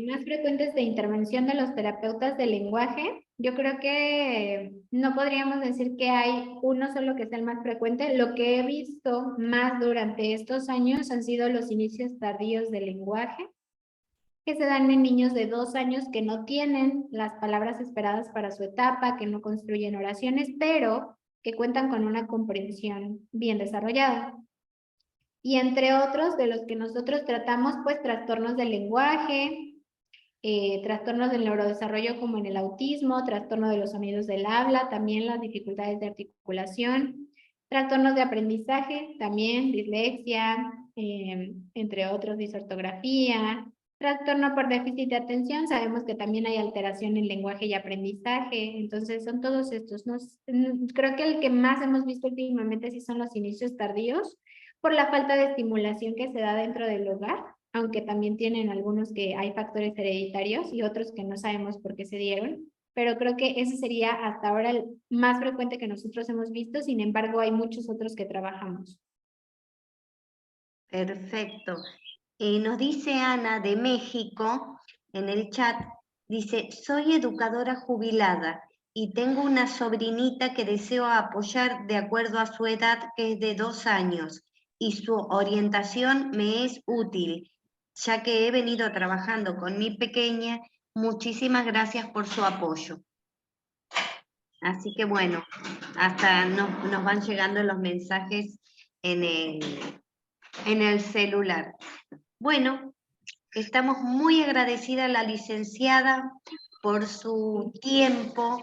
más frecuentes de intervención de los terapeutas del lenguaje, yo creo que no podríamos decir que hay uno solo que sea el más frecuente. Lo que he visto más durante estos años han sido los inicios tardíos del lenguaje, que se dan en niños de 2 años que no tienen las palabras esperadas para su etapa, que no construyen oraciones, pero que cuentan con una comprensión bien desarrollada. Y entre otros de los que nosotros tratamos, pues trastornos del lenguaje, trastornos del neurodesarrollo como en el autismo, trastorno de los sonidos del habla, también las dificultades de articulación, trastornos de aprendizaje, también dislexia, entre otros disortografía, trastorno por déficit de atención, sabemos que también hay alteración en lenguaje y aprendizaje, entonces son todos estos. Creo que el que más hemos visto últimamente sí son los inicios tardíos, por la falta de estimulación que se da dentro del hogar, aunque también tienen algunos que hay factores hereditarios y otros que no sabemos por qué se dieron, pero creo que ese sería hasta ahora el más frecuente que nosotros hemos visto. Sin embargo, hay muchos otros que trabajamos. Perfecto. Nos dice Ana de México en el chat, dice, soy educadora jubilada y tengo una sobrinita que deseo apoyar de acuerdo a su edad, que es de 2 años, y su orientación me es útil, ya que he venido trabajando con mi pequeña. Muchísimas gracias por su apoyo. Así que bueno, hasta nos van llegando los mensajes en el celular. Bueno, estamos muy agradecidas a la licenciada por su tiempo,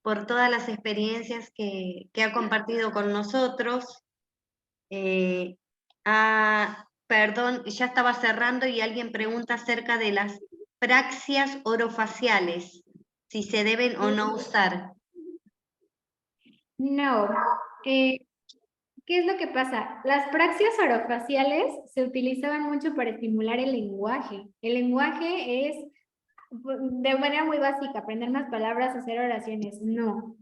por todas las experiencias que ha compartido con nosotros. Perdón, ya estaba cerrando y alguien pregunta acerca de las praxias orofaciales, si se deben o no usar. No. ¿Qué es lo que pasa? Las praxias orofaciales se utilizaban mucho para estimular el lenguaje. El lenguaje es, de manera muy básica, aprender más palabras, hacer oraciones. No.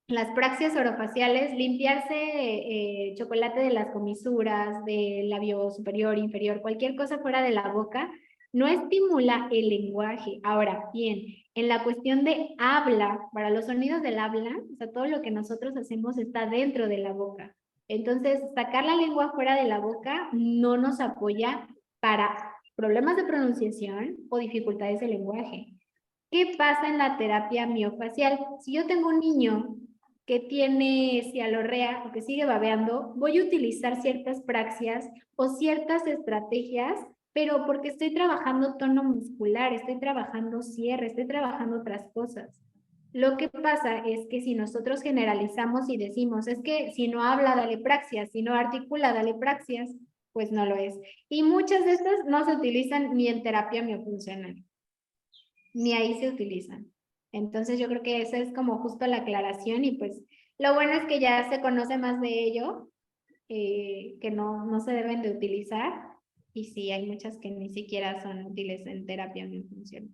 Las praxias orofaciales, limpiarse chocolate de las comisuras, del labio superior, inferior, cualquier cosa fuera de la boca, no estimula el lenguaje. Ahora, bien, en la cuestión de habla, para los sonidos del habla, o sea, todo lo que nosotros hacemos está dentro de la boca. Entonces, sacar la lengua fuera de la boca no nos apoya para problemas de pronunciación o dificultades de lenguaje. ¿Qué pasa en la terapia miofacial? Si yo tengo un niño que tiene cialorrea o que sigue babeando, voy a utilizar ciertas praxias o ciertas estrategias, pero porque estoy trabajando tono muscular, estoy trabajando cierre, estoy trabajando otras cosas. Lo que pasa es que si nosotros generalizamos y decimos, es que si no habla, dale praxias, si no articula, dale praxias, pues no lo es. Y muchas de estas no se utilizan ni en terapia miofuncional, ni ahí se utilizan. Entonces yo creo que esa es como justo la aclaración y pues lo bueno es que ya se conoce más de ello, que no se deben de utilizar y sí, hay muchas que ni siquiera son útiles en terapia miofuncional.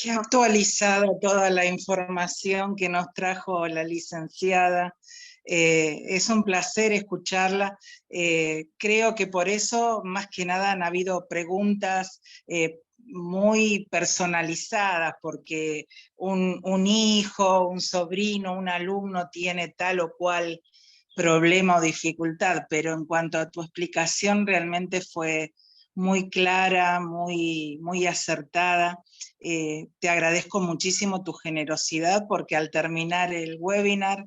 Qué actualizada toda la información que nos trajo la licenciada. Es un placer escucharla. Creo que por eso, más que nada, han habido preguntas muy personalizadas, porque un hijo, un sobrino, un alumno tiene tal o cual problema o dificultad, pero en cuanto a tu explicación realmente fue muy clara, muy acertada. Te agradezco muchísimo tu generosidad porque al terminar el webinar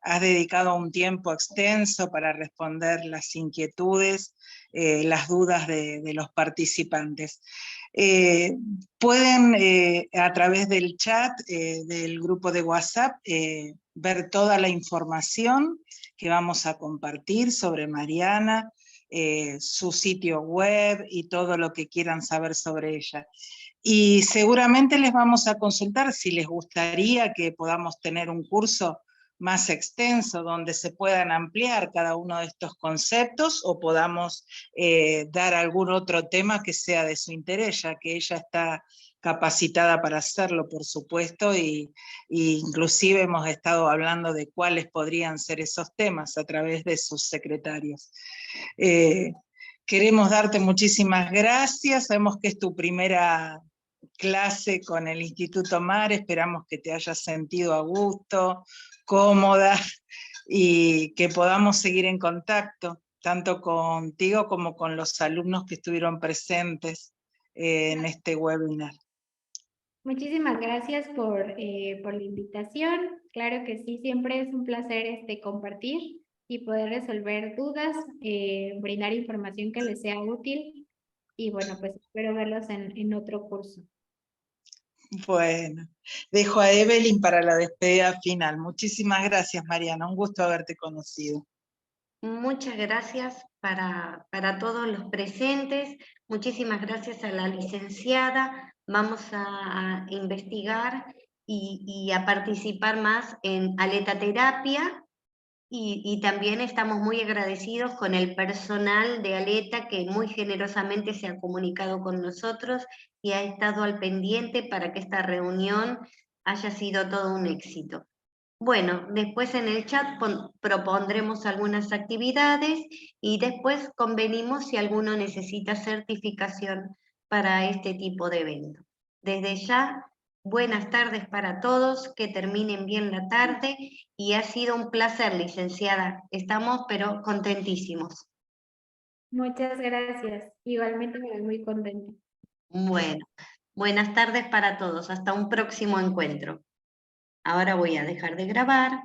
has dedicado un tiempo extenso para responder las inquietudes, las dudas de los participantes. Pueden a través del chat del grupo de WhatsApp ver toda la información que vamos a compartir sobre Mariana, su sitio web y todo lo que quieran saber sobre ella. Y seguramente les vamos a consultar si les gustaría que podamos tener un curso más extenso donde se puedan ampliar cada uno de estos conceptos o podamos dar algún otro tema que sea de su interés, ya que ella está capacitada para hacerlo, por supuesto, y inclusive hemos estado hablando de cuáles podrían ser esos temas a través de sus secretarios. Queremos darte muchísimas gracias, sabemos que es tu primera clase con el Instituto Mar, esperamos que te hayas sentido a gusto, cómoda, y que podamos seguir en contacto, tanto contigo como con los alumnos que estuvieron presentes en este webinar. Muchísimas gracias por la invitación. Claro que sí, siempre es un placer compartir y poder resolver dudas, brindar información que les sea útil. Y bueno, pues espero verlos en otro curso. Bueno, dejo a Evelyn para la despedida final. Muchísimas gracias, Mariana, un gusto haberte conocido. Muchas gracias para todos los presentes, muchísimas gracias a la licenciada, vamos a investigar y a participar más en aletaterapia y también estamos muy agradecidos con el personal de Aleta que muy generosamente se ha comunicado con nosotros y ha estado al pendiente para que esta reunión haya sido todo un éxito. Bueno, después en el chat propondremos algunas actividades y después convenimos si alguno necesita certificación para este tipo de evento. Desde ya, buenas tardes para todos, que terminen bien la tarde y ha sido un placer, licenciada. Estamos pero contentísimos. Muchas gracias. Igualmente me voy muy contenta. Bueno, buenas tardes para todos. Hasta un próximo encuentro. Ahora voy a dejar de grabar.